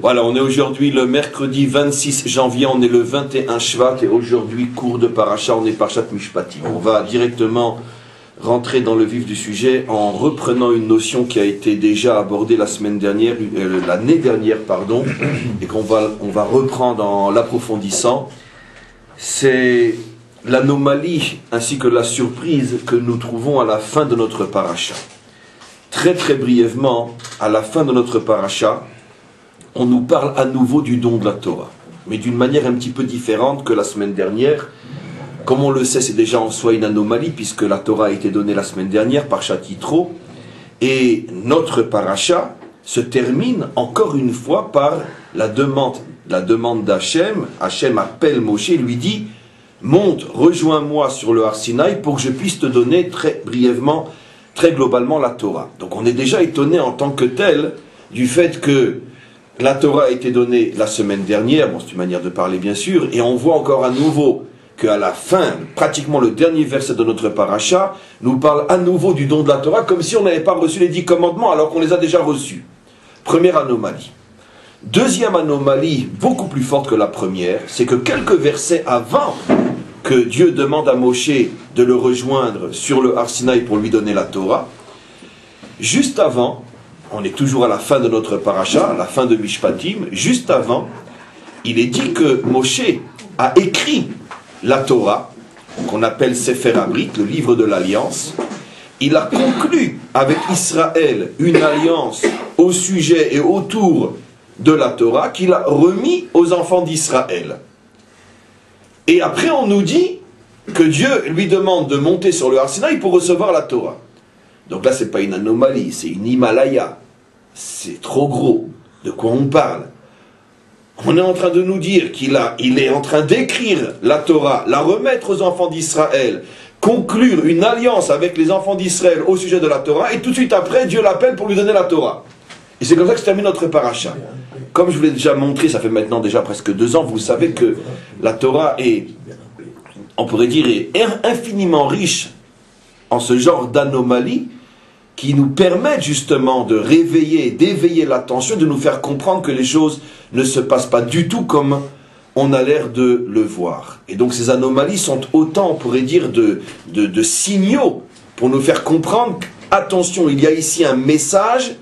Voilà, on est aujourd'hui le mercredi 26 janvier, on est le 21 Shvat et aujourd'hui, cours de Paracha, on est Parashat Mishpatim. On va directement rentrer dans le vif du sujet en reprenant une notion qui a été déjà abordée la semaine dernière, l'année dernière, pardon, et qu'on va reprendre en l'approfondissant. C'est l'anomalie ainsi que la surprise que nous trouvons à la fin de notre Paracha. Très très brièvement, à la fin de notre Paracha, on nous parle à nouveau du don de la Torah, mais d'une manière un petit peu différente que la semaine dernière. Comme on le sait, c'est déjà en soi une anomalie, puisque la Torah a été donnée la semaine dernière par Yitro, et notre paracha se termine encore une fois par la demande d'Hachem. Hachem appelle Moshe et lui dit « Monte, rejoins-moi sur le Har Sinaï pour que je puisse te donner très brièvement, très globalement la Torah. » Donc on est déjà étonné en tant que tel du fait que la Torah a été donnée la semaine dernière, bon c'est une manière de parler bien sûr, et on voit encore à nouveau qu'à la fin, pratiquement le dernier verset de notre paracha, nous parle à nouveau du don de la Torah, comme si on n'avait pas reçu les 10 commandements alors qu'on les a déjà reçus. Première anomalie. Deuxième anomalie, beaucoup plus forte que la première, c'est que quelques versets avant que Dieu demande à Moshe de le rejoindre sur le Har Sinaï pour lui donner la Torah, juste avant, on est toujours à la fin de notre paracha, à la fin de Mishpatim, juste avant, il est dit que Moshe a écrit la Torah, qu'on appelle Sefer Abrit, le livre de l'Alliance. Il a conclu avec Israël une alliance au sujet et autour de la Torah qu'il a remis aux enfants d'Israël. Et après on nous dit que Dieu lui demande de monter sur le Har Sinaï pour recevoir la Torah. Donc là c'est pas une anomalie, c'est une Himalaya. C'est trop gros. De quoi on parle? On est en train de nous dire qu'il est en train d'écrire la Torah, la remettre aux enfants d'Israël, conclure une alliance avec les enfants d'Israël au sujet de la Torah, et tout de suite après, Dieu l'appelle pour lui donner la Torah. Et c'est comme ça que se termine notre paracha. Comme je vous l'ai déjà montré, ça fait maintenant déjà presque 2 ans, vous savez que la Torah est, on pourrait dire, est infiniment riche en ce genre d'anomalie, qui nous permettent justement de réveiller, d'éveiller l'attention, de nous faire comprendre que les choses ne se passent pas du tout comme on a l'air de le voir. Et donc ces anomalies sont autant, on pourrait dire, de signaux pour nous faire comprendre qu'attention, il y a ici un message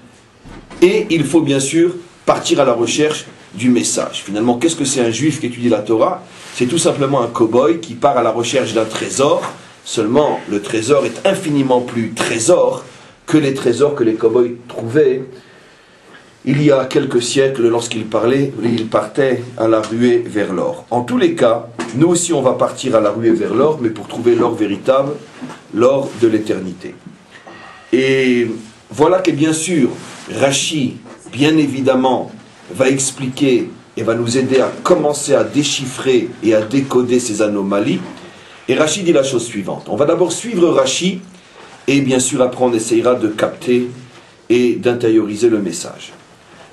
et il faut bien sûr partir à la recherche du message. Finalement, qu'est-ce que c'est un juif qui étudie la Torah? C'est tout simplement un cow-boy qui part à la recherche d'un trésor, seulement le trésor est infiniment plus trésor que les trésors que les cow-boys trouvaient il y a quelques siècles lorsqu'ils partaient à la ruée vers l'or. En tous les cas, nous aussi on va partir à la ruée vers l'or, mais pour trouver l'or véritable, l'or de l'éternité. Et voilà que bien sûr, Rashi, bien évidemment, va expliquer et va nous aider à commencer à déchiffrer et à décoder ces anomalies. Et Rashi dit la chose suivante. On va d'abord suivre Rashi, et bien sûr, après, on essayera de capter et d'intérioriser le message.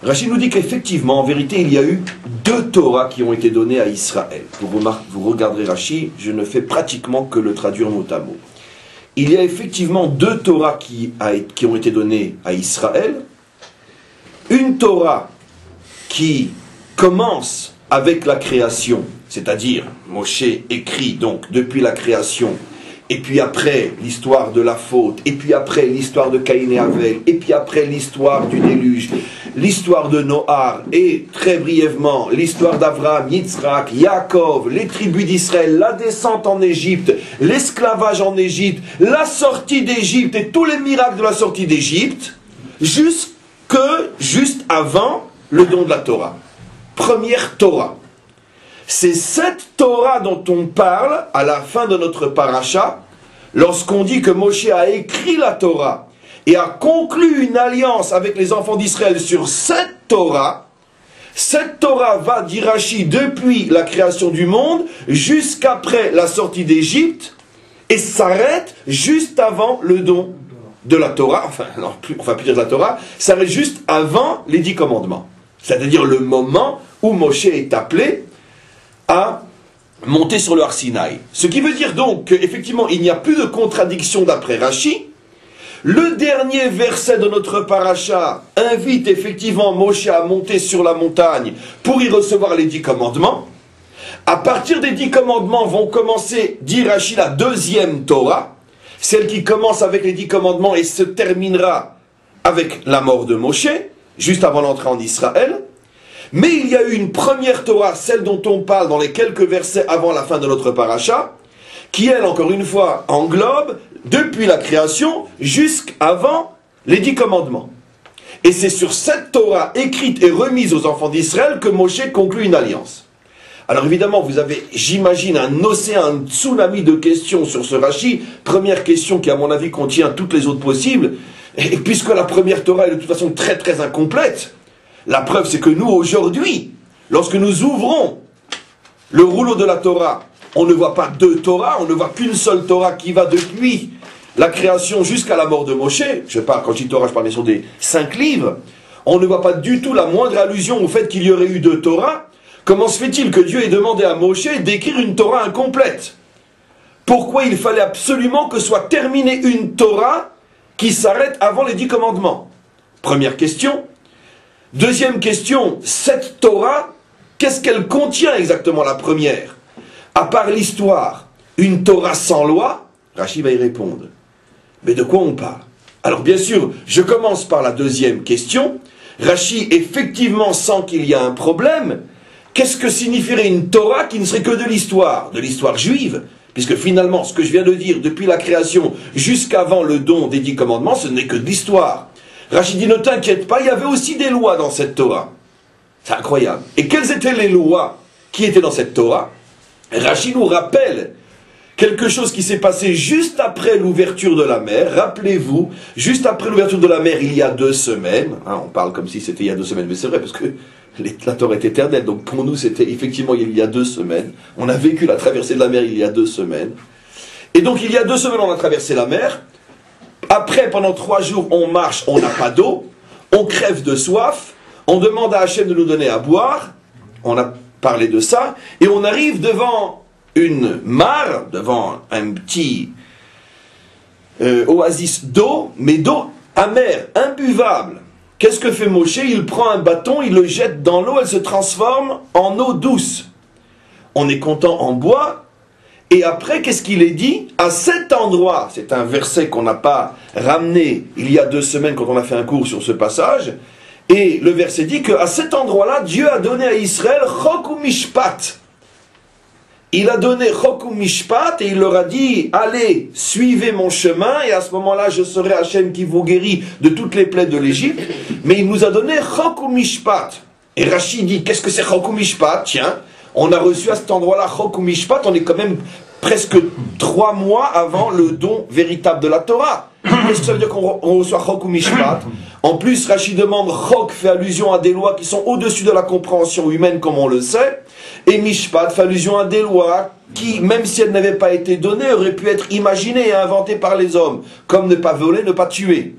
Rashi nous dit qu'effectivement, en vérité, il y a eu 2 Torahs qui ont été données à Israël. Vous regarderez Rashi, je ne fais pratiquement que le traduire mot à mot. Il y a effectivement 2 Torahs qui ont été données à Israël. Une Torah qui commence avec la création, c'est-à-dire Moshe écrit donc depuis la création, et puis après l'histoire de la faute, et puis après l'histoire de Caïn et Abel, et puis après l'histoire du déluge, l'histoire de Noar, et très brièvement l'histoire d'Abraham, Yitzhak, Yaakov, les tribus d'Israël, la descente en Égypte, l'esclavage en Égypte, la sortie d'Égypte et tous les miracles de la sortie d'Égypte, juste avant le don de la Torah. Première Torah. C'est cette Torah dont on parle à la fin de notre paracha, lorsqu'on dit que Moshe a écrit la Torah et a conclu une alliance avec les enfants d'Israël sur cette Torah. Cette Torah va, dit Rashi, depuis la création du monde jusqu'après la sortie d'Égypte et s'arrête juste avant le don de la Torah, enfin, non, on va plus dire de la Torah, s'arrête juste avant les 10 commandements. C'est-à-dire le moment où Moshe est appelé à monter sur le Har Sinaï. Ce qui veut dire donc qu'effectivement il n'y a plus de contradiction d'après Rashi. Le dernier verset de notre paracha invite effectivement Moshe à monter sur la montagne pour y recevoir les 10 commandements. À partir des 10 commandements vont commencer, dit Rashi, la deuxième Torah, celle qui commence avec les 10 commandements et se terminera avec la mort de Moshe, juste avant l'entrée en Israël. Mais il y a eu une première Torah, celle dont on parle dans les quelques versets avant la fin de notre paracha, qui, elle, encore une fois, englobe depuis la création jusqu'avant les 10 commandements. Et c'est sur cette Torah écrite et remise aux enfants d'Israël que Moshe conclut une alliance. Alors évidemment, vous avez, j'imagine, un océan, un tsunami de questions sur ce Rashi. Première question qui, à mon avis, contient toutes les autres possibles. Et puisque la première Torah est de toute façon très très incomplète, la preuve c'est que nous, aujourd'hui, lorsque nous ouvrons le rouleau de la Torah, on ne voit pas 2 Torahs, on ne voit qu'une seule Torah qui va depuis la création jusqu'à la mort de Moshe. Je parle, quand je dis Torah, je parle bien sûr des 5 livres. On ne voit pas du tout la moindre allusion au fait qu'il y aurait eu 2 Torahs. Comment se fait-il que Dieu ait demandé à Moshe d'écrire une Torah incomplète? Pourquoi il fallait absolument que soit terminée une Torah qui s'arrête avant les 10 commandements? Première question. Deuxième question, cette Torah, qu'est-ce qu'elle contient exactement, la première? À part l'histoire, une Torah sans loi? Rashi va y répondre. Mais de quoi on parle? Alors bien sûr, je commence par la deuxième question. Rashi effectivement sent qu'il y a un problème. Qu'est-ce que signifierait une Torah qui ne serait que de l'histoire juive? Puisque finalement, ce que je viens de dire, depuis la création jusqu'avant le don des 10 commandements, ce n'est que de l'histoire. Rashi dit, ne t'inquiète pas, il y avait aussi des lois dans cette Torah. C'est incroyable. Et quelles étaient les lois qui étaient dans cette Torah? Rashi nous rappelle quelque chose qui s'est passé juste après l'ouverture de la mer. Rappelez-vous, juste après l'ouverture de la mer, il y a 2 semaines. Hein, on parle comme si c'était il y a 2 semaines, mais c'est vrai, parce que la Torah est éternelle. Donc pour nous, c'était effectivement il y a 2 semaines. On a vécu la traversée de la mer il y a 2 semaines. Et donc il y a 2 semaines, on a traversé la mer. Après, pendant 3 jours, on marche, on n'a pas d'eau. On crève de soif. On demande à Hachem de nous donner à boire. On a parler de ça, et on arrive devant une mare, devant un petit oasis d'eau, mais d'eau amère, imbuvable. Qu'est-ce que fait Moshe? Il prend un bâton, il le jette dans l'eau, elle se transforme en eau douce. On est content, en boit, et après, qu'est-ce qu'il est dit? À cet endroit, c'est un verset qu'on n'a pas ramené il y a 2 semaines quand on a fait un cours sur ce passage. Et le verset dit qu'à cet endroit-là, Dieu a donné à Israël Chok ou Mishpat. Il a donné Chok ou Mishpat et il leur a dit, allez, suivez mon chemin et à ce moment-là, je serai Hachem qui vous guérit de toutes les plaies de l'Égypte. Mais il nous a donné Chok ou Mishpat. Et Rashi dit, qu'est-ce que c'est Chok ou Mishpat? Tiens, on a reçu à cet endroit-là Chok ou Mishpat, on est quand même presque 3 mois avant le don véritable de la Torah. Qu'est-ce que ça veut dire qu'on reçoit Chok ou Mishpat? En plus, Rashi demande, Chok fait allusion à des lois qui sont au-dessus de la compréhension humaine, comme on le sait, et Mishpat fait allusion à des lois qui, même si elles n'avaient pas été données, auraient pu être imaginées et inventées par les hommes, comme ne pas voler, ne pas tuer.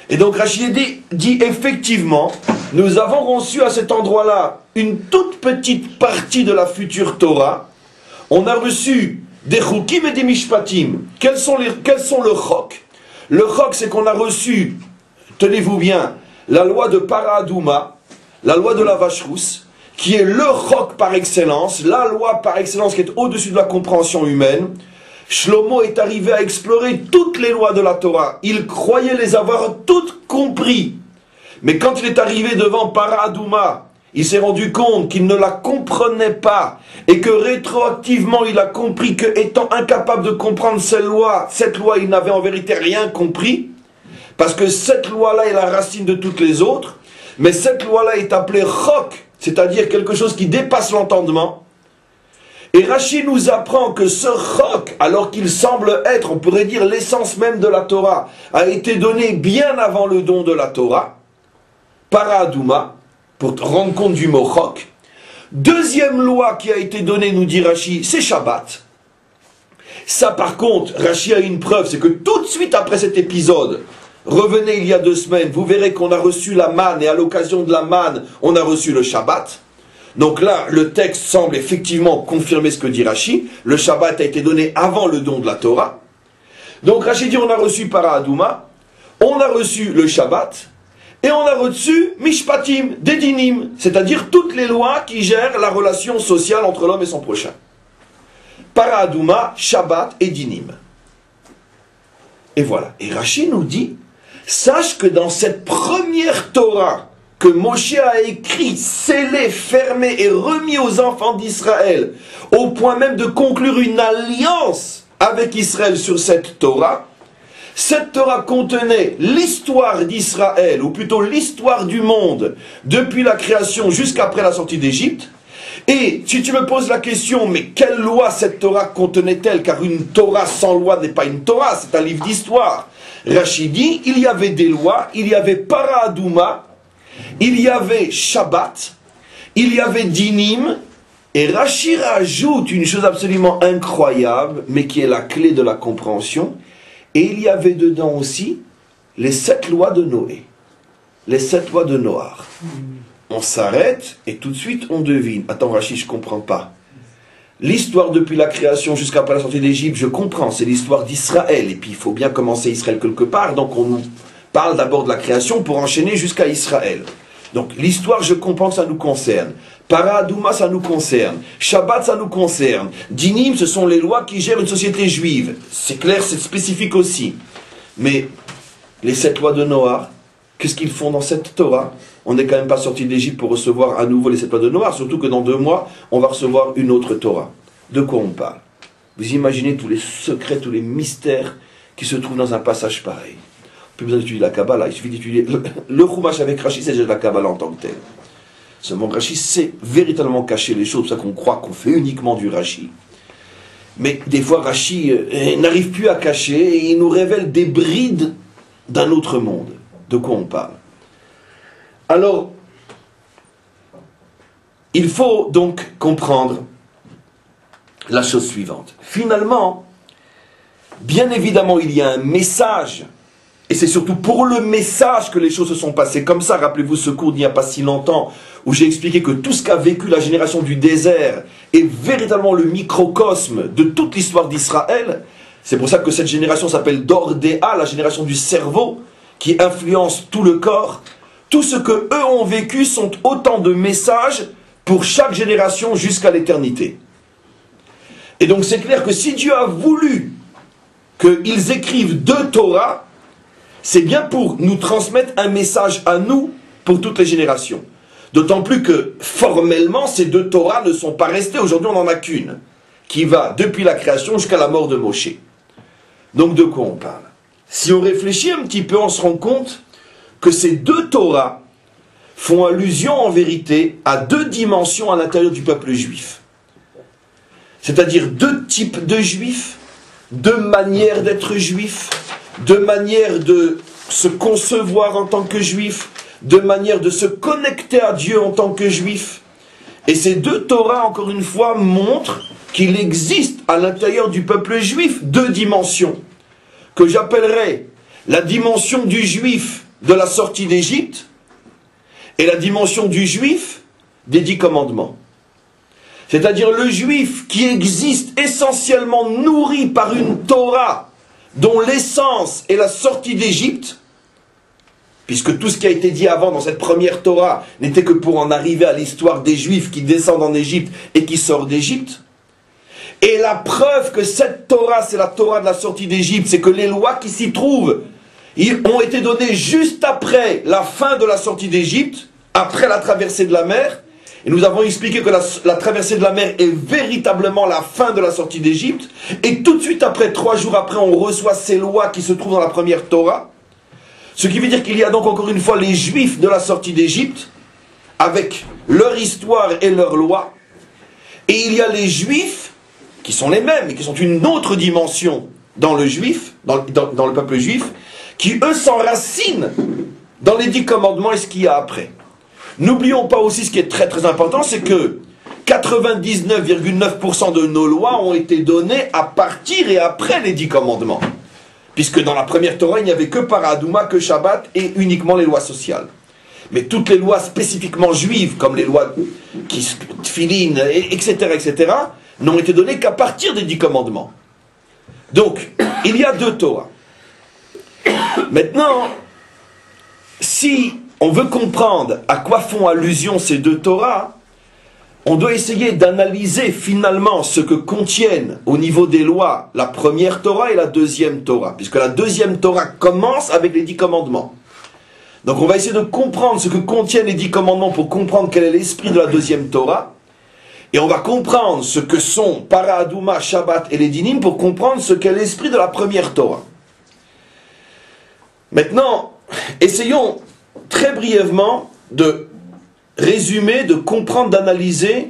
Et donc Rashi dit effectivement, nous avons reçu à cet endroit-là une toute petite partie de la future Torah. On a reçu des Chukim et des Mishpatim. Quels sont le Chok? Le Chok, c'est qu'on a reçu, tenez-vous bien, la loi de Paradouma, la loi de la vache rousse, qui est le Chok par excellence, la loi par excellence qui est au-dessus de la compréhension humaine. Shlomo est arrivé à explorer toutes les lois de la Torah. Il croyait les avoir toutes compris. Mais quand il est arrivé devant Paradouma, il s'est rendu compte qu'il ne la comprenait pas et que rétroactivement il a compris que, étant incapable de comprendre cette loi, il n'avait en vérité rien compris, parce que cette loi-là est la racine de toutes les autres, mais cette loi-là est appelée Chok, c'est-à-dire quelque chose qui dépasse l'entendement. Et Rashi nous apprend que ce Chok, alors qu'il semble être, on pourrait dire, l'essence même de la Torah, a été donné bien avant le don de la Torah, Paradouma, pour rendre compte du mot Chok. Deuxième loi qui a été donnée, nous dit Rashi, c'est Shabbat. Ça par contre, Rashi a une preuve, c'est que tout de suite après cet épisode, revenez il y a 2 semaines, vous verrez qu'on a reçu la manne, et à l'occasion de la manne, on a reçu le Shabbat. Donc là, le texte semble effectivement confirmer ce que dit Rashi. Le Shabbat a été donné avant le don de la Torah. Donc Rashi dit, on a reçu Paradouma. On a reçu le Shabbat, et on a reçu Mishpatim, des Dinim, c'est-à-dire toutes les lois qui gèrent la relation sociale entre l'homme et son prochain. Para Aduma, Shabbat et Dinim. Et voilà. Et Rashi nous dit, sache que dans cette première Torah que Moshe a écrit, scellé, fermé et remis aux enfants d'Israël, au point même de conclure une alliance avec Israël sur cette Torah contenait l'histoire d'Israël, ou plutôt l'histoire du monde, depuis la création jusqu'après la sortie d'Égypte. Et si tu me poses la question, mais quelle loi cette Torah contenait-elle? Car une Torah sans loi n'est pas une Torah, c'est un livre d'histoire. Rashi dit, il y avait des lois, il y avait Para Aduma, il y avait Shabbat, il y avait Dinim, et Rashi rajoute une chose absolument incroyable, mais qui est la clé de la compréhension, et il y avait dedans aussi les 7 lois de Noé, les 7 lois de Noah. On s'arrête et tout de suite on devine. Attends Rashi, je ne comprends pas. L'histoire depuis la création jusqu'après la sortie d'Égypte, je comprends, c'est l'histoire d'Israël. Et puis il faut bien commencer Israël quelque part, donc on nous parle d'abord de la création pour enchaîner jusqu'à Israël. Donc l'histoire, je comprends que ça nous concerne. Para Aduma, ça nous concerne. Shabbat, ça nous concerne. Dinim, ce sont les lois qui gèrent une société juive. C'est clair, c'est spécifique aussi. Mais les 7 lois de Noah, qu'est-ce qu'ils font dans cette Torah? On n'est quand même pas sorti d'Égypte pour recevoir à nouveau les 7 lois de Noah, surtout que dans 2 mois, on va recevoir une autre Torah. De quoi on parle? Vous imaginez tous les secrets, tous les mystères qui se trouvent dans un passage pareil. Plus besoin d'étudier la Kabbalah, il suffit d'étudier le Chumash avec Rashi, c'est déjà la Kabbalah en tant que tel. Seulement Rashi sait véritablement cacher les choses, c'est pour ça qu'on croit qu'on fait uniquement du Rashi. Mais des fois Rashi n'arrive plus à cacher et il nous révèle des brides d'un autre monde. De quoi on parle? Alors, il faut donc comprendre la chose suivante. Finalement, bien évidemment, il y a un message. Et c'est surtout pour le message que les choses se sont passées comme ça. Rappelez-vous ce cours d'il n'y a pas si longtemps où j'ai expliqué que tout ce qu'a vécu la génération du désert est véritablement le microcosme de toute l'histoire d'Israël. C'est pour ça que cette génération s'appelle Dordéa, la génération du cerveau, qui influence tout le corps. Tout ce que eux ont vécu sont autant de messages pour chaque génération jusqu'à l'éternité. Et donc c'est clair que si Dieu a voulu qu'ils écrivent 2 Torahs, c'est bien pour nous transmettre un message à nous, pour toutes les générations. D'autant plus que, formellement, ces 2 Torahs ne sont pas restés. Aujourd'hui, on n'en a qu'une, qui va depuis la création jusqu'à la mort de Moshe. Donc, de quoi on parle? Si on réfléchit un petit peu, on se rend compte que ces 2 Torahs font allusion, en vérité, à 2 dimensions à l'intérieur du peuple juif. C'est-à-dire 2 types de juifs, 2 manières d'être juifs, 2 manières de se concevoir en tant que juif, 2 manières de se connecter à Dieu en tant que juif. Et ces 2 Torahs, encore une fois, montrent qu'il existe à l'intérieur du peuple juif 2 dimensions, que j'appellerais la dimension du juif de la sortie d'Égypte et la dimension du juif des 10 commandements. C'est-à-dire le juif qui existe essentiellement nourri par une Torah dont l'essence est la sortie d'Égypte, puisque tout ce qui a été dit avant dans cette première Torah n'était que pour en arriver à l'histoire des Juifs qui descendent en Égypte et qui sortent d'Égypte. Et la preuve que cette Torah, c'est la Torah de la sortie d'Égypte, c'est que les lois qui s'y trouvent ont été données juste après la fin de la sortie d'Égypte, après la traversée de la mer. Et nous avons expliqué que la traversée de la mer est véritablement la fin de la sortie d'Égypte. Et tout de suite après, 3 jours après, on reçoit ces lois qui se trouvent dans la première Torah. Ce qui veut dire qu'il y a donc encore une fois les Juifs de la sortie d'Égypte, avec leur histoire et leurs lois. Et il y a les Juifs, qui sont les mêmes, mais qui sont une autre dimension dans le juif, dans le peuple juif, qui eux s'enracinent dans les 10 commandements et ce qu'il y a après. N'oublions pas aussi ce qui est très très important, c'est que 99,9% de nos lois ont été données à partir et après les 10 commandements. Puisque dans la première Torah, il n'y avait que Para Aduma, que Shabbat et uniquement les lois sociales. Mais toutes les lois spécifiquement juives, comme les lois Tfilin, etc., n'ont été données qu'à partir des 10 commandements. Donc, il y a 2 Torahs. Maintenant, si on veut comprendre à quoi font allusion ces deux Torahs, on doit essayer d'analyser finalement ce que contiennent au niveau des lois la première Torah et la deuxième Torah, puisque la deuxième Torah commence avec les 10 commandements. Donc on va essayer de comprendre ce que contiennent les 10 commandements pour comprendre quel est l'esprit de la deuxième Torah, et on va comprendre ce que sont Para Aduma, Shabbat et les Dinim pour comprendre ce qu'est l'esprit de la première Torah. Maintenant, essayons très brièvement de résumer, de comprendre, d'analyser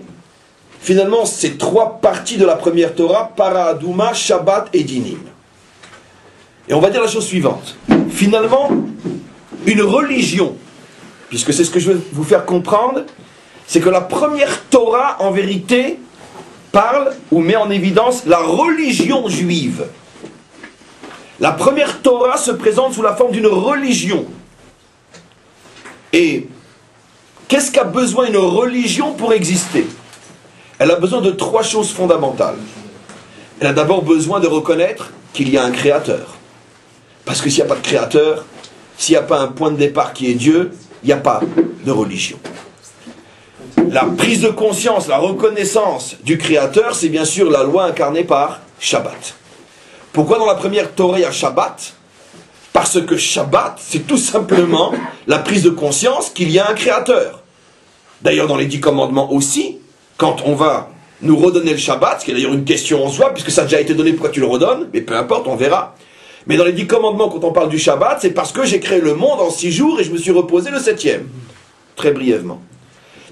finalement ces 3 parties de la première Torah, Para Aduma, Shabbat et Dinim. Et on va dire la chose suivante. Finalement, une religion, puisque c'est ce que je vais vous faire comprendre, c'est que la première Torah, en vérité, parle ou met en évidence la religion juive. La première Torah se présente sous la forme d'une religion. Et qu'est-ce qu'a besoin une religion pour exister? Elle a besoin de 3 choses fondamentales. Elle a d'abord besoin de reconnaître qu'il y a un créateur. Parce que s'il n'y a pas de créateur, s'il n'y a pas un point de départ qui est Dieu, il n'y a pas de religion. La prise de conscience, la reconnaissance du créateur, c'est bien sûr la loi incarnée par Shabbat. Pourquoi dans la première Torah il y a Shabbat? Parce que Shabbat, c'est tout simplement la prise de conscience qu'il y a un créateur. D'ailleurs, dans les 10 commandements aussi, quand on va nous redonner le Shabbat, ce qui est d'ailleurs une question en soi, puisque ça a déjà été donné, pourquoi tu le redonnes? Mais peu importe, on verra. Mais dans les 10 commandements, quand on parle du Shabbat, c'est parce que j'ai créé le monde en 6 jours et je me suis reposé le 7e. Très brièvement.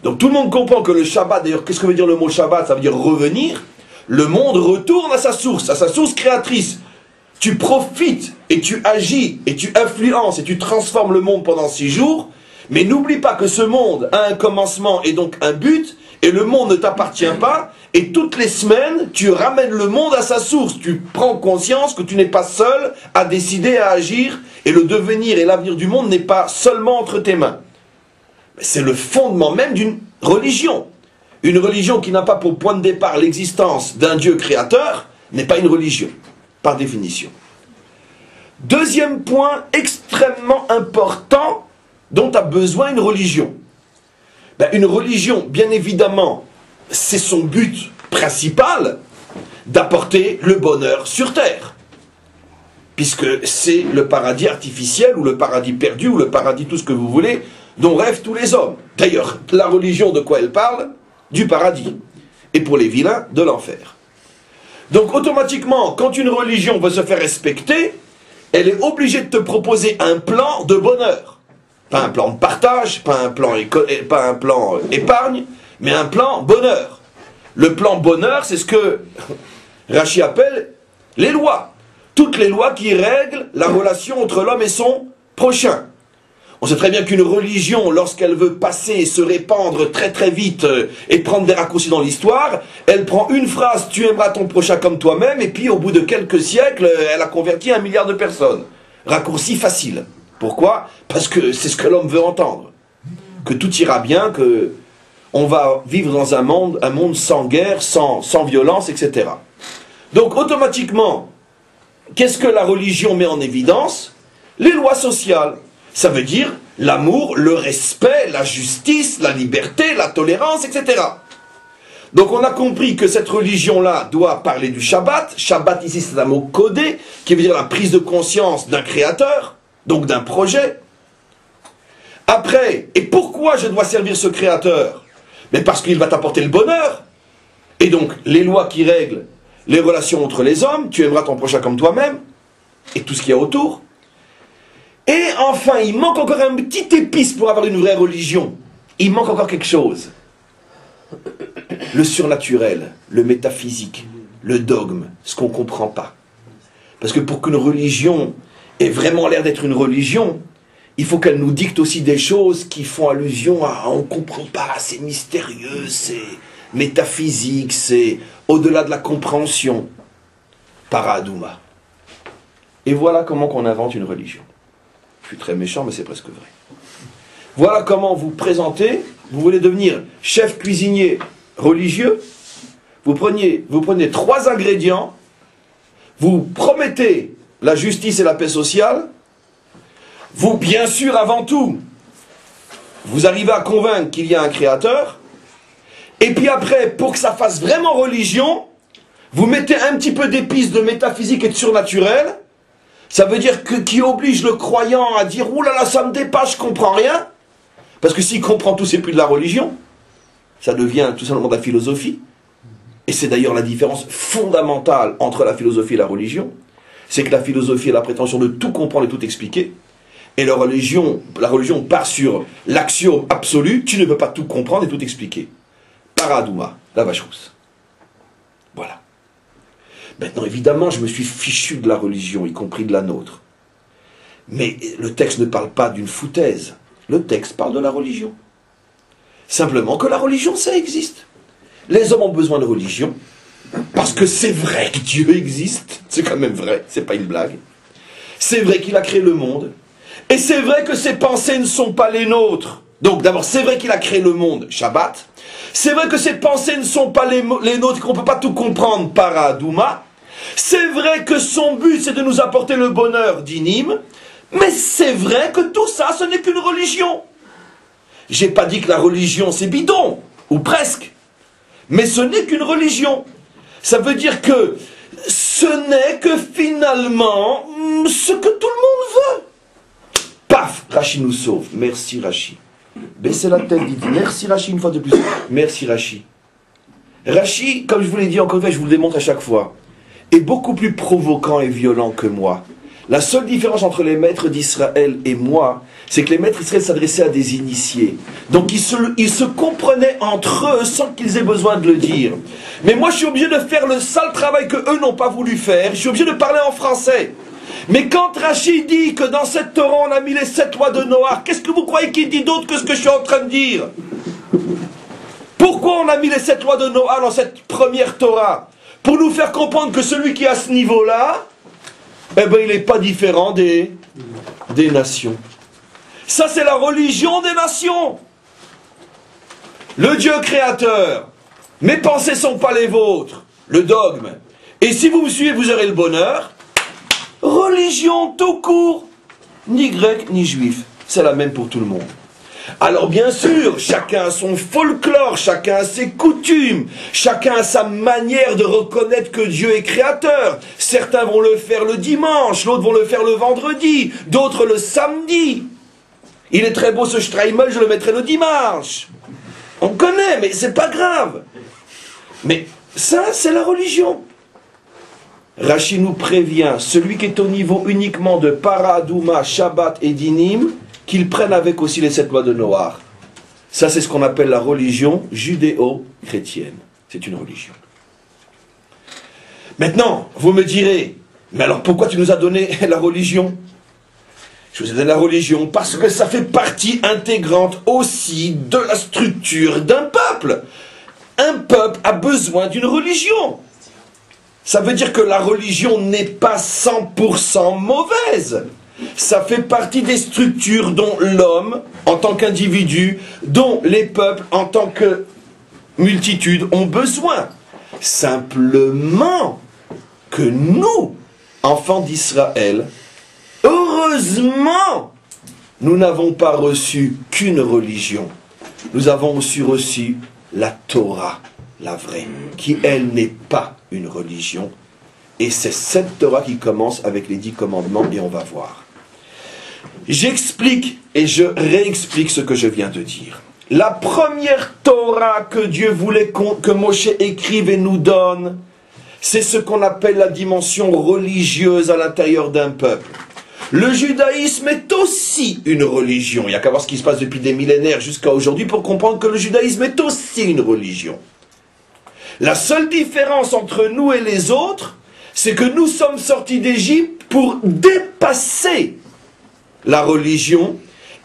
Donc tout le monde comprend que le Shabbat, d'ailleurs, qu'est-ce que veut dire le mot Shabbat? Ça veut dire revenir. Le monde retourne à sa source créatrice. Tu profites et tu agis et tu influences et tu transformes le monde pendant 6 jours. Mais n'oublie pas que ce monde a un commencement et donc un but. Et le monde ne t'appartient pas. Et toutes les semaines, tu ramènes le monde à sa source. Tu prends conscience que tu n'es pas seul à décider, à agir. Et le devenir et l'avenir du monde n'est pas seulement entre tes mains. C'est le fondement même d'une religion. Une religion qui n'a pas pour point de départ l'existence d'un Dieu créateur n'est pas une religion, par définition. Deuxième point extrêmement important dont a besoin une religion. Une religion, bien évidemment, c'est son but principal d'apporter le bonheur sur terre. Puisque c'est le paradis artificiel, ou le paradis perdu, ou le paradis tout ce que vous voulez, dont rêvent tous les hommes. D'ailleurs, la religion, de quoi elle parle? Du paradis. Et pour les vilains, de l'enfer. Donc automatiquement, quand une religion veut se faire respecter, elle est obligée de te proposer un plan de bonheur. Pas un plan de partage, pas un plan épargne, mais un plan bonheur. Le plan bonheur, c'est ce que Rachi appelle les lois. Toutes les lois qui règlent la relation entre l'homme et son prochain. On sait très bien qu'une religion, lorsqu'elle veut passer et se répandre très très vite et prendre des raccourcis dans l'histoire, elle prend une phrase « tu aimeras ton prochain comme toi-même » et puis au bout de quelques siècles, elle a converti 1 milliard de personnes. Raccourci facile. Pourquoi? Parce que c'est ce que l'homme veut entendre. Que tout ira bien, que on va vivre dans un monde sans guerre, sans violence, etc. Donc automatiquement, qu'est-ce que la religion met en évidence? Les lois sociales. Ça veut dire l'amour, le respect, la justice, la liberté, la tolérance, etc. Donc on a compris que cette religion-là doit parler du Shabbat. Shabbat ici c'est un mot codé, qui veut dire la prise de conscience d'un créateur, donc d'un projet. Après, et pourquoi je dois servir ce créateur? Mais parce qu'il va t'apporter le bonheur. Et donc les lois qui règlent les relations entre les hommes, tu aimeras ton prochain comme toi-même, et tout ce qu'il y a autour. Et enfin, il manque encore un petit épice pour avoir une vraie religion. Il manque encore quelque chose. Le surnaturel, le métaphysique, le dogme, ce qu'on ne comprend pas. Parce que pour qu'une religion ait vraiment l'air d'être une religion, il faut qu'elle nous dicte aussi des choses qui font allusion à on ne comprend pas, c'est mystérieux, c'est métaphysique, c'est au-delà de la compréhension. Para Aduma. Et voilà comment qu'on invente une religion. Je suis très méchant, mais c'est presque vrai. Voilà comment vous présentez. Vous voulez devenir chef cuisinier religieux. Vous prenez 3 ingrédients. Vous promettez la justice et la paix sociale. Vous, bien sûr, avant tout, vous arrivez à convaincre qu'il y a un créateur, et puis après, pour que ça fasse vraiment religion, vous mettez un petit peu d'épices de métaphysique et de surnaturel, ça veut dire que qui oblige le croyant à dire « Ouh là là, ça me dépasse, je comprends rien », parce que s'il comprend tout, c'est plus de la religion, ça devient tout simplement de la philosophie. Et c'est d'ailleurs la différence fondamentale entre la philosophie et la religion, c'est que la philosophie a la prétention de tout comprendre et tout expliquer, et la religion part sur l'axiome absolu, tu ne peux pas tout comprendre et tout expliquer. Paradouma, la vache rousse. Voilà. Maintenant, évidemment, je me suis fichu de la religion, y compris de la nôtre. Mais le texte ne parle pas d'une foutaise. Le texte parle de la religion. Simplement que la religion, ça existe. Les hommes ont besoin de religion, parce que c'est vrai que Dieu existe. C'est quand même vrai, c'est pas une blague. C'est vrai qu'il a créé le monde. Et c'est vrai que ses pensées ne sont pas les nôtres. Donc d'abord, c'est vrai qu'il a créé le monde, Shabbat. C'est vrai que ses pensées ne sont pas les nôtres, qu'on ne peut pas tout comprendre, Paradouma. C'est vrai que son but, c'est de nous apporter le bonheur, Dinim. Mais c'est vrai que tout ça, ce n'est qu'une religion. J'ai pas dit que la religion, c'est bidon, ou presque. Mais ce n'est qu'une religion. Ça veut dire que ce n'est que finalement ce que tout le monde veut. Paf, Rachi nous sauve. Merci Rachi. Baissez la tête, dites merci Rachi une fois de plus. Merci Rachi. Rachi, comme je vous l'ai dit encore une fois, je vous le démontre à chaque fois, est beaucoup plus provoquant et violent que moi. La seule différence entre les maîtres d'Israël et moi, c'est que les maîtres d'Israël s'adressaient à des initiés. Donc ils se comprenaient entre eux sans qu'ils aient besoin de le dire. Mais moi je suis obligé de faire le sale travail que eux n'ont pas voulu faire. Je suis obligé de parler en français. Mais quand Rachi dit que dans cette Torah on a mis les 7 lois de Noach, qu'est-ce que vous croyez qu'il dit d'autre que ce que je suis en train de dire? Pourquoi on a mis les 7 lois de Noach dans cette première Torah? Pour nous faire comprendre que celui qui est à ce niveau-là, eh ben il n'est pas différent des nations. Ça c'est la religion des nations. Le Dieu créateur, mes pensées ne sont pas les vôtres, le dogme. Et si vous me suivez, vous aurez le bonheur. Religion tout court, ni grec ni juif, c'est la même pour tout le monde. Alors bien sûr, chacun a son folklore, chacun a ses coutumes, chacun a sa manière de reconnaître que Dieu est créateur. Certains vont le faire le dimanche, d'autres vont le faire le vendredi, d'autres le samedi. Il est très beau ce Streimel, je le mettrai le dimanche. On connaît, mais c'est pas grave. Mais ça, c'est la religion. Rachi nous prévient, celui qui est au niveau uniquement de Paradouma, Shabbat et Dinim, qu'il prenne avec aussi les 7 lois de Noach. Ça, c'est ce qu'on appelle la religion judéo-chrétienne. C'est une religion. Maintenant, vous me direz, mais alors pourquoi tu nous as donné la religion? Je vous ai donné la religion parce que ça fait partie intégrante aussi de la structure d'un peuple. Un peuple a besoin d'une religion. Ça veut dire que la religion n'est pas 100% mauvaise. Ça fait partie des structures dont l'homme, en tant qu'individu, dont les peuples, en tant que multitude, ont besoin. Simplement que nous, enfants d'Israël, heureusement, nous n'avons pas reçu qu'une religion. Nous avons aussi reçu la Torah, la vraie, qui, elle, n'est pas une religion. Et c'est cette Torah qui commence avec les 10 commandements, et on va voir. J'explique et je réexplique ce que je viens de dire. La première Torah que Dieu voulait que Moshe écrive et nous donne, c'est ce qu'on appelle la dimension religieuse à l'intérieur d'un peuple. Le judaïsme est aussi une religion. Il n'y a qu'à voir ce qui se passe depuis des millénaires jusqu'à aujourd'hui pour comprendre que le judaïsme est aussi une religion. La seule différence entre nous et les autres, c'est que nous sommes sortis d'Égypte pour dépasser la religion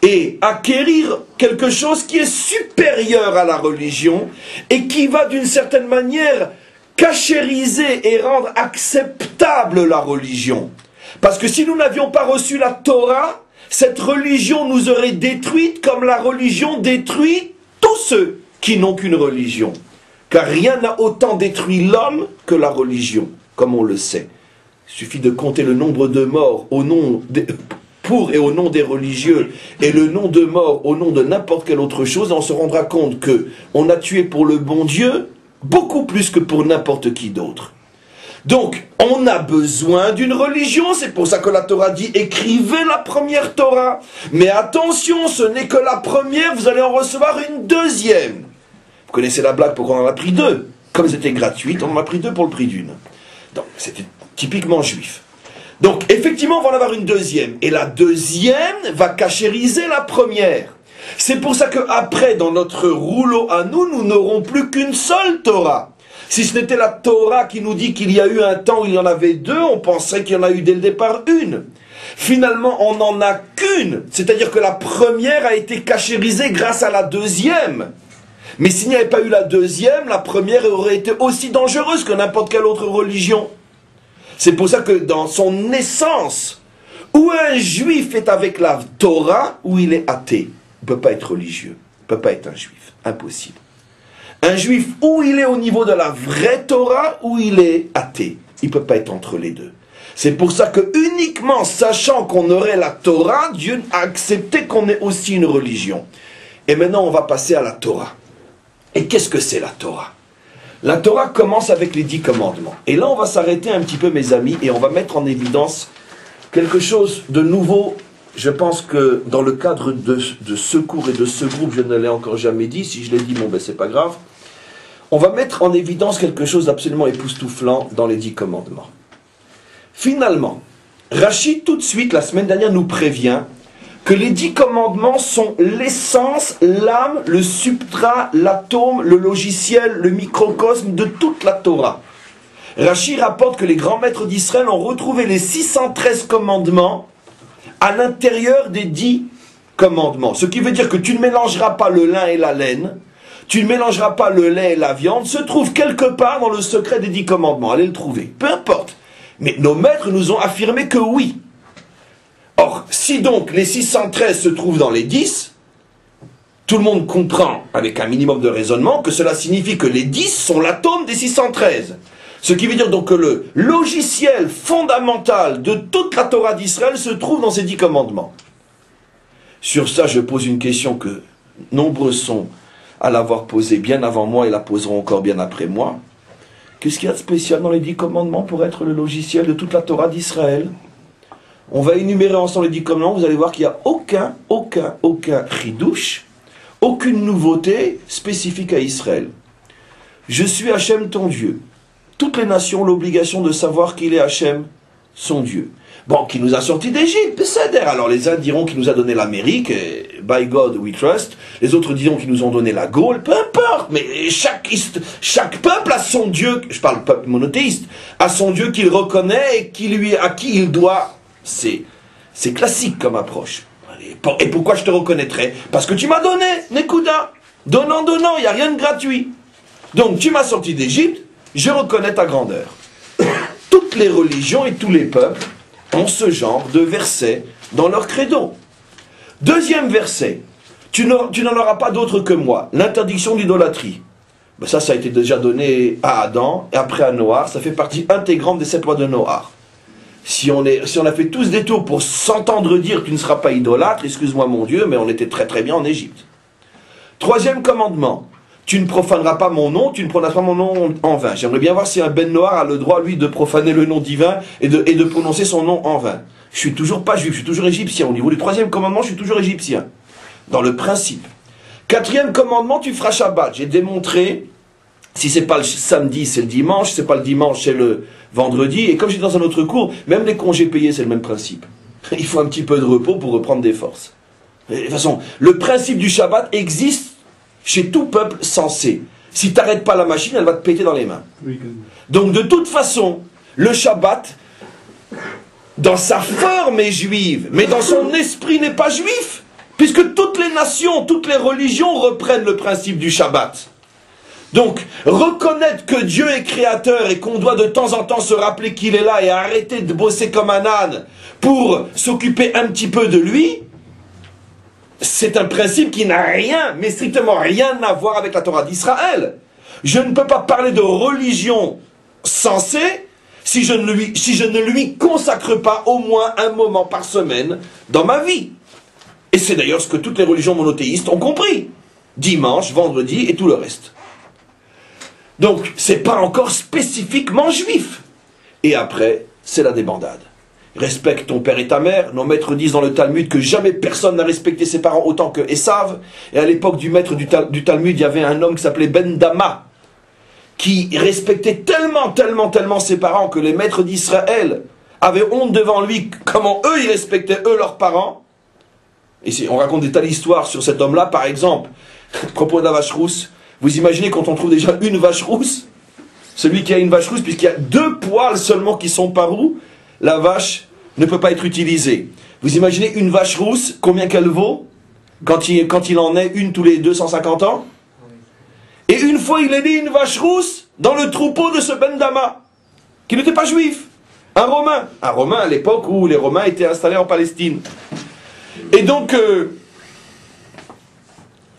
et acquérir quelque chose qui est supérieur à la religion et qui va d'une certaine manière cachériser et rendre acceptable la religion. Parce que si nous n'avions pas reçu la Torah, cette religion nous aurait détruite comme la religion détruit tous ceux qui n'ont qu'une religion. Car rien n'a autant détruit l'homme que la religion, comme on le sait. Il suffit de compter le nombre de morts pour et au nom des religieux, et le nom de mort au nom de n'importe quelle autre chose, on se rendra compte que on a tué pour le bon Dieu beaucoup plus que pour n'importe qui d'autre. Donc, on a besoin d'une religion, c'est pour ça que la Torah dit « écrivez la première Torah ». Mais attention, ce n'est que la première, vous allez en recevoir une deuxième. Vous connaissez la blague, pourquoi on en a pris deux? Comme c'était gratuit, on en a pris deux pour le prix d'une. Donc, c'était typiquement juif. Donc, effectivement, on va en avoir une deuxième. Et la deuxième va cachériser la première. C'est pour ça qu'après, dans notre rouleau à nous, nous n'aurons plus qu'une seule Torah. Si ce n'était la Torah qui nous dit qu'il y a eu un temps où il y en avait deux, on penserait qu'il y en a eu dès le départ une. Finalement, on n'en a qu'une. C'est-à-dire que la première a été cachérisée grâce à la deuxième. Mais s'il n'y avait pas eu la deuxième, la première aurait été aussi dangereuse que n'importe quelle autre religion. C'est pour ça que dans son essence, où un juif est avec la Torah, où il est athée. Il ne peut pas être religieux. Il ne peut pas être un juif. Impossible. Un juif, où il est au niveau de la vraie Torah, où il est athée. Il ne peut pas être entre les deux. C'est pour ça que uniquement sachant qu'on aurait la Torah, Dieu a accepté qu'on ait aussi une religion. Et maintenant on va passer à la Torah. Et qu'est-ce que c'est la Torah? La Torah commence avec les 10 commandements. Et là on va s'arrêter un petit peu mes amis, et on va mettre en évidence quelque chose de nouveau. Je pense que dans le cadre de ce cours et de ce groupe, je ne l'ai encore jamais dit. Si je l'ai dit, bon ben c'est pas grave. On va mettre en évidence quelque chose d'absolument époustouflant dans les 10 commandements. Finalement, Rachid tout de suite, la semaine dernière, nous prévient que les 10 commandements sont l'essence, l'âme, le substrat, l'atome, le logiciel, le microcosme de toute la Torah. Rachid rapporte que les grands maîtres d'Israël ont retrouvé les 613 commandements à l'intérieur des 10 commandements. Ce qui veut dire que tu ne mélangeras pas le lin et la laine, tu ne mélangeras pas le lait et la viande, se trouve quelque part dans le secret des 10 commandements. Allez le trouver, peu importe. Mais nos maîtres nous ont affirmé que oui. Or, si donc les 613 se trouvent dans les 10, tout le monde comprend, avec un minimum de raisonnement, que cela signifie que les 10 sont l'atome des 613. Ce qui veut dire donc que le logiciel fondamental de toute la Torah d'Israël se trouve dans ces 10 commandements. Sur ça, je pose une question que nombreux sont à l'avoir posée bien avant moi et la poseront encore bien après moi. Qu'est-ce qu'il y a de spécial dans les 10 commandements pour être le logiciel de toute la Torah d'Israël? On va énumérer ensemble les 10 commandements, vous allez voir qu'il n'y a aucun chidouche, aucune nouveauté spécifique à Israël. Je suis Hachem ton Dieu. Toutes les nations ont l'obligation de savoir qu'il est Hachem, son Dieu. Bon, qui nous a sortis d'Égypte, c'est-à-dire. Alors les uns diront qu'il nous a donné l'Amérique, by God we trust. Les autres diront qu'ils nous ont donné la Gaule, peu importe. Mais chaque peuple a son Dieu, je parle peuple monothéiste, a son Dieu qu'il reconnaît et à qui il doit. C'est classique comme approche. Et pourquoi je te reconnaîtrais? Parce que tu m'as donné, Nekuda. Donnant, il n'y a rien de gratuit. Donc tu m'as sorti d'Égypte, je reconnais ta grandeur. Toutes les religions et tous les peuples ont ce genre de verset dans leur credo. Deuxième verset, tu n'en auras pas d'autre que moi, l'interdiction d'idolâtrie. Ben ça a été déjà donné à Adam et après à Noach, ça fait partie intégrante des 7 lois de Noach. Si on a fait tous des tours pour s'entendre dire tu ne seras pas idolâtre, excuse-moi mon Dieu, mais on était très très bien en Égypte. Troisième commandement, tu ne profaneras pas mon nom, tu ne prononceras pas mon nom en vain. J'aimerais bien voir si un Ben Noir a le droit, lui, de profaner le nom divin et de prononcer son nom en vain. Je suis toujours pas juif, je suis toujours égyptien. Au niveau du troisième commandement, je suis toujours égyptien. Dans le principe. Quatrième commandement, tu feras Shabbat. J'ai démontré, si c'est pas le samedi, c'est le dimanche, si c'est pas le dimanche, c'est le vendredi. Et comme j'ai dit dans un autre cours, même les congés payés, c'est le même principe. Il faut un petit peu de repos pour reprendre des forces. Et de toute façon, le principe du Shabbat existe chez tout peuple sensé. Si tu n'arrêtes pas la machine, elle va te péter dans les mains. Donc de toute façon, le Shabbat, dans sa forme est juive, mais dans son esprit n'est pas juif. Puisque toutes les nations, toutes les religions reprennent le principe du Shabbat. Donc, reconnaître que Dieu est créateur et qu'on doit de temps en temps se rappeler qu'il est là et arrêter de bosser comme un âne pour s'occuper un petit peu de lui, c'est un principe qui n'a rien, mais strictement rien à voir avec la Torah d'Israël. Je ne peux pas parler de religion sensée si je ne lui consacre pas au moins un moment par semaine dans ma vie. Et c'est d'ailleurs ce que toutes les religions monothéistes ont compris. Dimanche, vendredi et tout le reste. Donc, c'est pas encore spécifiquement juif. Et après, c'est la débandade. Respecte ton père et ta mère. Nos maîtres disent dans le Talmud que jamais personne n'a respecté ses parents autant que Esav. Et à l'époque du maître du Talmud, il y avait un homme qui s'appelait Ben Dama, qui respectait tellement ses parents que les maîtres d'Israël avaient honte devant lui comment eux ils respectaient eux leurs parents. Et on raconte des tas d'histoires sur cet homme-là, par exemple, à propos de la vache rousse. Vous imaginez quand on trouve déjà une vache rousse, celui qui a une vache rousse, puisqu'il y a 2 poils seulement qui sont par où, la vache ne peut pas être utilisée. Vous imaginez une vache rousse, combien qu'elle vaut quand il en est une tous les 250 ans? Et une fois il est né une vache rousse dans le troupeau de ce Ben Dama, qui n'était pas juif, un Romain à l'époque où les Romains étaient installés en Palestine. Et donc,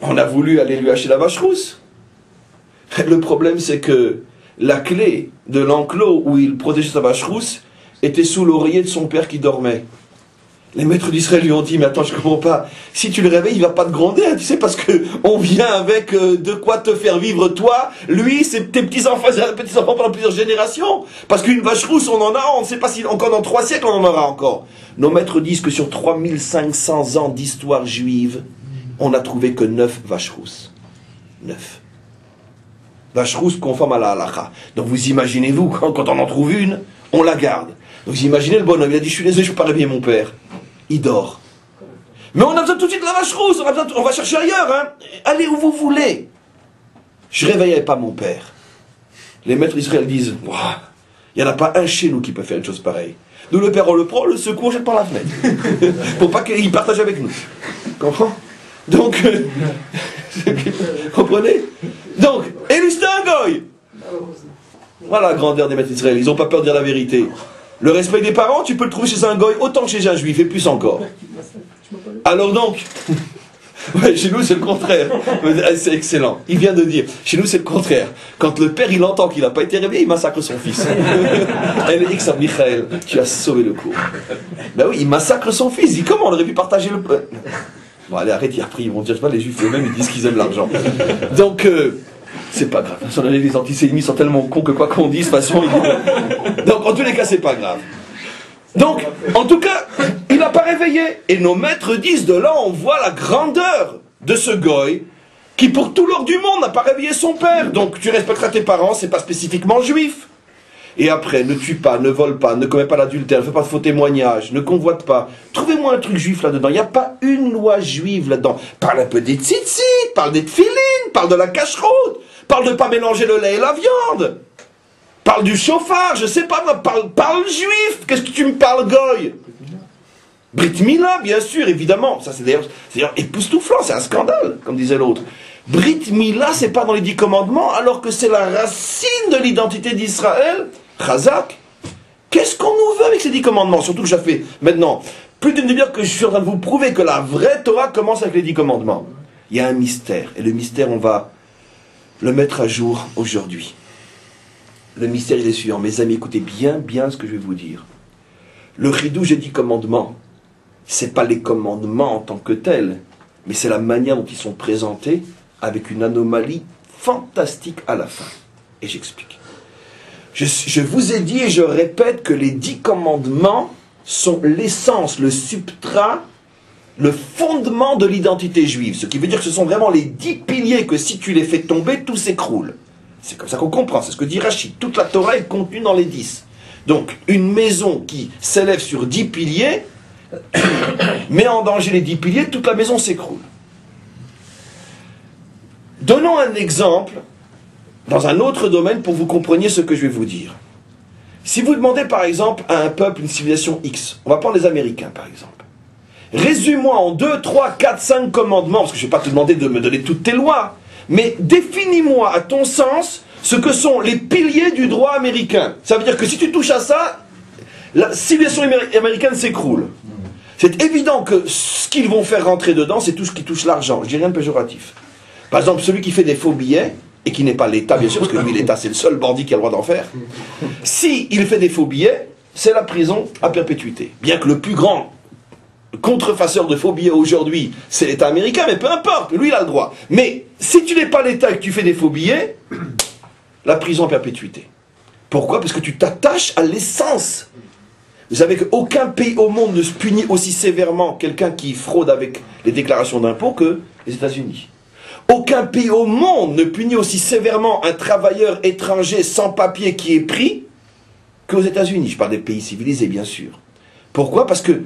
on a voulu aller lui acheter la vache rousse. Le problème, c'est que la clé de l'enclos où il protégeait sa vache rousse était sous l'oreiller de son père qui dormait. Les maîtres d'Israël lui ont dit, mais attends, je ne comprends pas, si tu le réveilles, il ne va pas te gronder, hein, tu sais, parce qu'on vient avec de quoi te faire vivre toi, lui, tes petits-enfants pendant plusieurs générations. Parce qu'une vache rousse, on en a, on ne sait pas si encore dans 3 siècles on en aura encore. Nos maîtres disent que sur 3500 ans d'histoire juive, on n'a trouvé que 9 vaches rousses. 9. Vaches rousses conformes à la halakha. Donc vous imaginez-vous, quand on en trouve une, on la garde. Donc vous imaginez le bonhomme, il a dit, je suis désolé, je ne peux pas réveiller mon père. Il dort. Mais on a besoin tout de suite de la vache rousse, on va chercher ailleurs, hein. Allez où vous voulez. Je ne réveillais pas mon père. Les maîtres d'Israël disent, il n'y en a pas un chez nous qui peut faire une chose pareille. Nous, le père, on le prend, le secoue, on jette par la fenêtre. Pour pas qu'il partage avec nous. Comprends? Donc, comprenez? Donc, et lui, c'était un goy. Voilà la grandeur des maîtres d'Israël, ils n'ont pas peur de dire la vérité. Le respect des parents, tu peux le trouver chez un goy autant que chez un juif, et plus encore. Alors donc, ouais, chez nous c'est le contraire. C'est excellent. Il vient de dire, chez nous c'est le contraire. Quand le père il entend qu'il n'a pas été réveillé, il massacre son fils. Elle dit que Michael, tu as sauvé le cours. Ben oui, il massacre son fils. Il dit comment on aurait pu partager le... Bon allez, arrête, ils vont dire pas, les juifs eux-mêmes ils disent qu'ils aiment l'argent. Donc... c'est pas grave. Les antisémites sont tellement cons que quoi qu'on dise, de toute façon... Donc, en tous les cas, c'est pas grave. Donc, en tout cas, il n'a pas réveillé. Et nos maîtres disent, de là, on voit la grandeur de ce goy qui, pour tout l'or du monde, n'a pas réveillé son père. Donc, tu respecteras tes parents, c'est pas spécifiquement juif. Et après, ne tue pas, ne vole pas, ne commets pas l'adultère, ne fais pas de faux témoignages, ne convoite pas. Trouvez-moi un truc juif là-dedans. Il n'y a pas une loi juive là-dedans. Parle un peu des tzitzit, parle des tfilines, parle de la cacheroute, parle de ne pas mélanger le lait et la viande. Parle du chauffard, je sais pas, parle juif. Qu'est-ce que tu me parles, goy? Brit Mila, bien sûr, évidemment. Ça, c'est d'ailleurs époustouflant, c'est un scandale, comme disait l'autre. Brit Mila, c'est pas dans les 10 commandements, alors que c'est la racine de l'identité d'Israël. Chazak. Qu'est-ce qu'on nous veut avec ces 10 commandements? Surtout que j'ai fait maintenant plus d'une demi-heure que je suis en train de vous prouver que la vraie Torah commence avec les 10 commandements. Il y a un mystère, et le mystère, on va le mettre à jour aujourd'hui. Le mystère, il est suivant. Mes amis, écoutez bien ce que je vais vous dire. Le chidouche des 10 commandements, c'est pas les commandements en tant que tels, mais c'est la manière dont ils sont présentés avec une anomalie fantastique à la fin. Et j'explique. Je vous ai dit et je répète que les 10 commandements sont l'essence, le substrat, le fondement de l'identité juive. Ce qui veut dire que ce sont vraiment les 10 piliers que si tu les fais tomber, tout s'écroule. C'est comme ça qu'on comprend, c'est ce que dit Rachid. Toute la Torah est contenue dans les 10. Donc, une maison qui s'élève sur 10 piliers, met en danger les 10 piliers, toute la maison s'écroule. Donnons un exemple dans un autre domaine pour que vous compreniez ce que je vais vous dire. Si vous demandez par exemple à un peuple, une civilisation X, on va prendre les Américains par exemple, résume-moi en 2, 3, 4, 5 commandements, parce que je ne vais pas te demander de me donner toutes tes lois, mais définis-moi à ton sens ce que sont les piliers du droit américain. Ça veut dire que si tu touches à ça, la civilisation américaine s'écroule. C'est évident que ce qu'ils vont faire rentrer dedans, c'est tout ce qui touche l'argent. Je dis rien de péjoratif. Par exemple, celui qui fait des faux billets, et qui n'est pas l'État, bien sûr, parce que lui, l'État, c'est le seul bandit qui a le droit d'en faire, si il fait des faux billets, c'est la prison à perpétuité. Bien que le plus grand contrefaçeur de faux billets aujourd'hui, c'est l'État américain, mais peu importe, lui, il a le droit. Mais si tu n'es pas l'État et que tu fais des faux billets, la prison à perpétuité. Pourquoi? Parce que tu t'attaches à l'essence. Vous savez qu'aucun pays au monde ne se punit aussi sévèrement quelqu'un qui fraude avec les déclarations d'impôts que les États-Unis. Aucun pays au monde ne punit aussi sévèrement un travailleur étranger sans papier qui est pris qu'aux États-Unis. Je parle des pays civilisés, bien sûr. Pourquoi? Parce que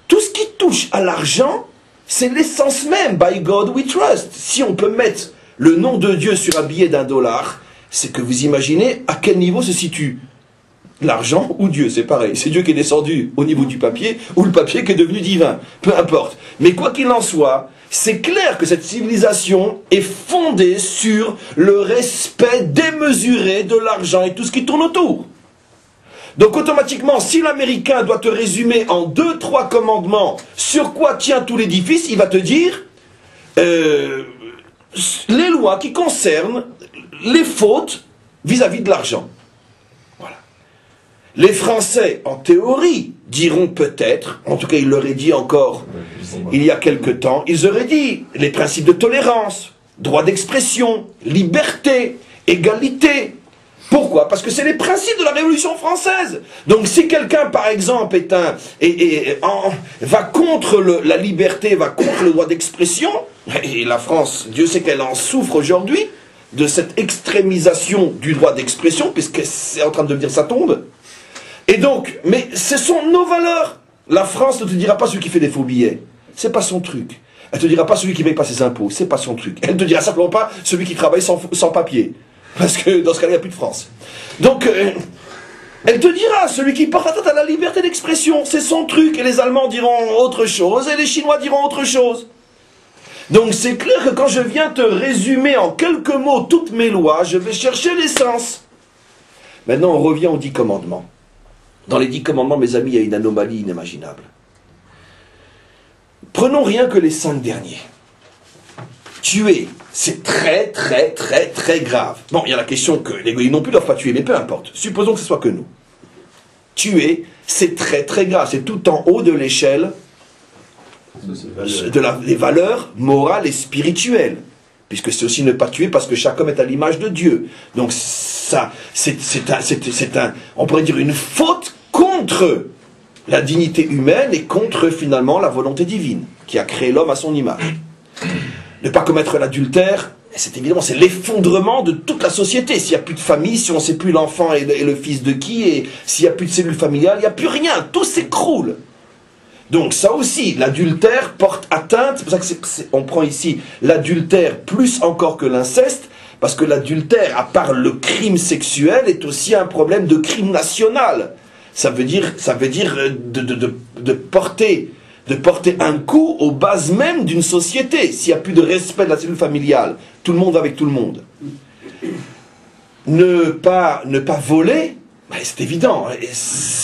tout ce qui touche à l'argent, c'est l'essence même. By God we trust. Si on peut mettre le nom de Dieu sur un billet d'$1, c'est que vous imaginez à quel niveau se situe l'argent ou Dieu, c'est pareil. C'est Dieu qui est descendu au niveau du papier ou le papier qui est devenu divin. Peu importe. Mais quoi qu'il en soit, c'est clair que cette civilisation est fondée sur le respect démesuré de l'argent et tout ce qui tourne autour. Donc automatiquement, si l'Américain doit te résumer en 2-3 commandements sur quoi tient tout l'édifice, il va te dire les lois qui concernent les fautes vis-à-vis de l'argent. Voilà. Les Français, en théorie, diront peut-être, en tout cas il l'aurait dit encore il y a quelque temps, ils auraient dit les principes de tolérance, droit d'expression, liberté, égalité. Pourquoi? Parce que c'est les principes de la Révolution française. Donc si quelqu'un, par exemple, va contre la liberté, va contre le droit d'expression, et la France, Dieu sait qu'elle en souffre aujourd'hui, de cette extrémisation du droit d'expression, puisque c'est en train de devenir sa tombe. Et donc, mais ce sont nos valeurs. La France ne te dira pas celui qui fait des faux billets. C'est pas son truc. Elle te dira pas celui qui ne paye pas ses impôts. C'est pas son truc. Elle te dira simplement pas celui qui travaille sans papier. Parce que dans ce cas-là, il n'y a plus de France. Donc, elle te dira, celui qui porte atteinte à la liberté d'expression, c'est son truc. Et les Allemands diront autre chose, et les Chinois diront autre chose. Donc c'est clair que quand je viens te résumer en quelques mots toutes mes lois, je vais chercher l'essence. Maintenant, on revient aux 10 commandements. Dans les 10 commandements, mes amis, il y a une anomalie inimaginable. Prenons rien que les 5 derniers. Tuer, c'est très, très, très, très grave. Bon, il y a la question que les goyim non plus ne doivent pas tuer, mais peu importe. Supposons que ce soit que nous. Tuer, c'est très, très grave. C'est tout en haut de l'échelle des valeurs morales et spirituelles. Puisque c'est aussi ne pas tuer parce que chaque homme est à l'image de Dieu. Donc ça, on pourrait dire une faute contre la dignité humaine et contre finalement la volonté divine qui a créé l'homme à son image. Ne pas commettre l'adultère, c'est évidemment, c'est l'effondrement de toute la société. S'il n'y a plus de famille, si on ne sait plus l'enfant et le fils de qui, et s'il n'y a plus de cellule familiale, il n'y a plus rien, tout s'écroule. Donc ça aussi, l'adultère porte atteinte, c'est pour ça que on prend ici l'adultère plus encore que l'inceste, parce que l'adultère, à part le crime sexuel, est aussi un problème de crime national. Ça veut dire de porter un coup aux bases même d'une société. S'il n'y a plus de respect de la cellule familiale, tout le monde va avec tout le monde. Ne pas voler, ben c'est évident.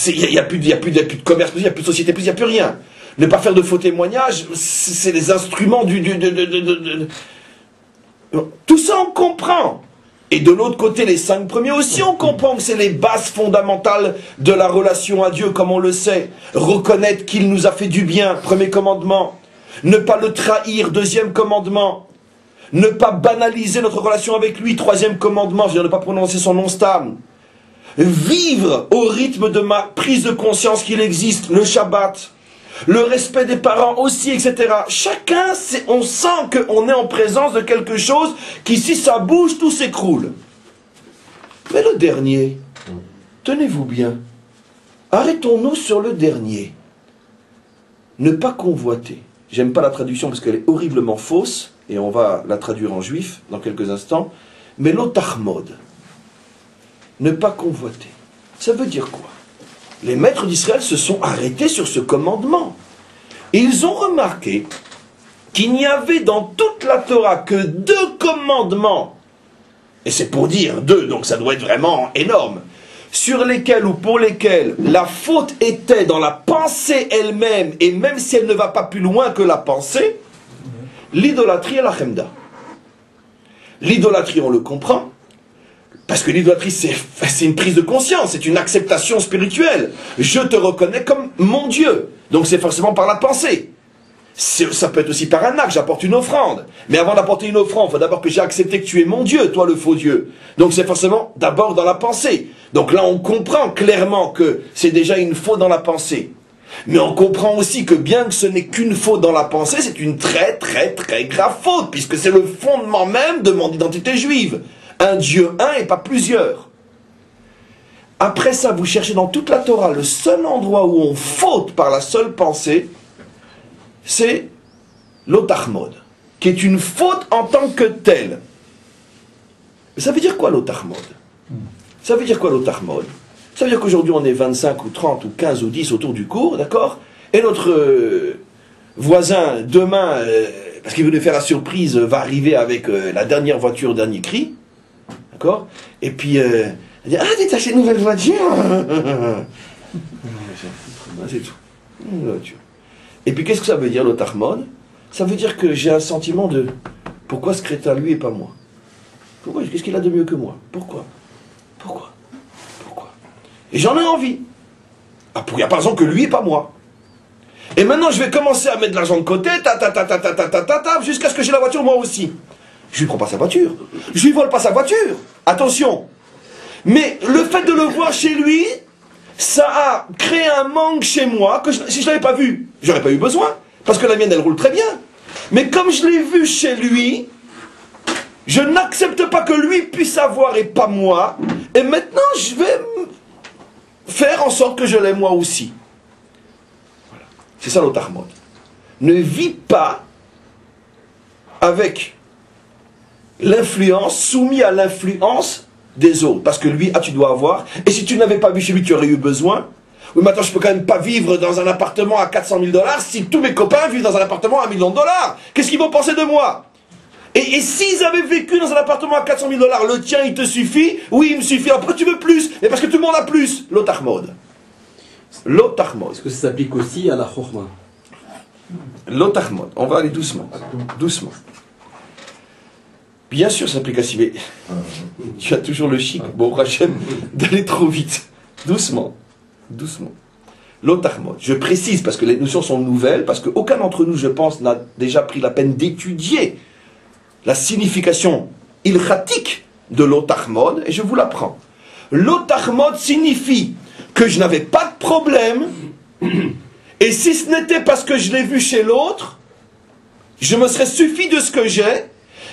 Il n'y a plus de commerce, il n'y a plus de société, il n'y a plus rien. Ne pas faire de faux témoignages, c'est les instruments Tout ça on comprend. Et de l'autre côté, les 5 premiers aussi, on comprend que c'est les bases fondamentales de la relation à Dieu, comme on le sait. Reconnaître qu'il nous a fait du bien, premier commandement. Ne pas le trahir, deuxième commandement. Ne pas banaliser notre relation avec lui, troisième commandement, c'est-à-dire ne pas prononcer son nom stam. Vivre au rythme de ma prise de conscience qu'il existe, le Shabbat. Le respect des parents aussi, etc. Chacun, on sent qu'on est en présence de quelque chose qui, si ça bouge, tout s'écroule. Mais le dernier, tenez-vous bien, arrêtons-nous sur le dernier. Ne pas convoiter. J'aime pas la traduction parce qu'elle est horriblement fausse, et on va la traduire en juif dans quelques instants. Mais l'otachmod, ne pas convoiter. Ça veut dire quoi? Les maîtres d'Israël se sont arrêtés sur ce commandement. Et ils ont remarqué qu'il n'y avait dans toute la Torah que 2 commandements, et c'est pour dire 2, donc ça doit être vraiment énorme, sur lesquels ou pour lesquels la faute était dans la pensée elle-même, et même si elle ne va pas plus loin que la pensée, l'idolâtrie et la chemda. L'idolâtrie, on le comprend. Parce que l'idolâtrie, c'est une prise de conscience, c'est une acceptation spirituelle. Je te reconnais comme mon Dieu. Donc c'est forcément par la pensée. Ça peut être aussi par un acte, j'apporte une offrande. Mais avant d'apporter une offrande, il faut d'abord que j'ai accepté que tu es mon Dieu, toi le faux Dieu. Donc c'est forcément d'abord dans la pensée. Donc là on comprend clairement que c'est déjà une faute dans la pensée. Mais on comprend aussi que bien que ce n'est qu'une faute dans la pensée, c'est une très très très grave faute, puisque c'est le fondement même de mon identité juive. Un Dieu un et pas plusieurs. Après ça, vous cherchez dans toute la Torah, le seul endroit où on faute par la seule pensée, c'est l'otachmod, qui est une faute en tant que telle. Mais ça veut dire quoi l'otachmod? Ça veut dire quoi l'otachmod? Ça veut dire qu'aujourd'hui on est 25 ou 30 ou 15 ou 10 autour du cours, d'accord? Et notre voisin, demain, parce qu'il veut nous faire la surprise, va arriver avec la dernière voiture, dernier cri, d'accord? Et puis, il dit, ah, t'as acheté une nouvelle voiture? C'est tout. Une voiture. Et puis qu'est-ce que ça veut dire l'otachmod? Ça veut dire que j'ai un sentiment de pourquoi ce crétin lui et pas moi? Pourquoi? Qu'est-ce qu'il a de mieux que moi? Pourquoi? Pourquoi? Pourquoi? Et j'en ai envie. Ah, pour y a par exemple que lui et pas moi. Et maintenant je vais commencer à mettre de l'argent de côté, jusqu'à ce que j'ai la voiture moi aussi. Je lui prends pas sa voiture. Je lui vole pas sa voiture. Attention. Mais le fait de le voir chez lui, ça a créé un manque chez moi que si je ne l'avais pas vu, j'aurais pas eu besoin. Parce que la mienne, elle roule très bien. Mais comme je l'ai vu chez lui, je n'accepte pas que lui puisse avoir et pas moi. Et maintenant, je vais faire en sorte que je l'ai moi aussi. Voilà. C'est ça l'otachmod. Ne vis pas avec l'influence, soumis à l'influence des autres. Parce que lui, tu dois avoir. Et si tu n'avais pas vu chez lui, tu aurais eu besoin. Oui, maintenant, je peux quand même pas vivre dans un appartement à 400 000 $ si tous mes copains vivent dans un appartement à $1 million. Qu'est-ce qu'ils vont penser de moi? Et s'ils avaient vécu dans un appartement à 400 000 $, le tien, il te suffit? Oui, il me suffit. Après, tu veux plus? Mais parce que tout le monde a plus. L'otachmod. L'otachmod. Est-ce que ça s'applique aussi à la chokhma? L'otachmod. On va aller doucement. Doucement. Bien sûr, ça s'applique à Sibé. Tu as toujours le chic, bon Hachem, d'aller trop vite. Doucement. Doucement. L'otachmod. Je précise parce que les notions sont nouvelles, parce qu'aucun d'entre nous, je pense, n'a déjà pris la peine d'étudier la signification ilchatique de l'otachmod, et je vous l'apprends. L'otachmod signifie que je n'avais pas de problème, et si ce n'était parce que je l'ai vu chez l'autre, je me serais suffi de ce que j'ai,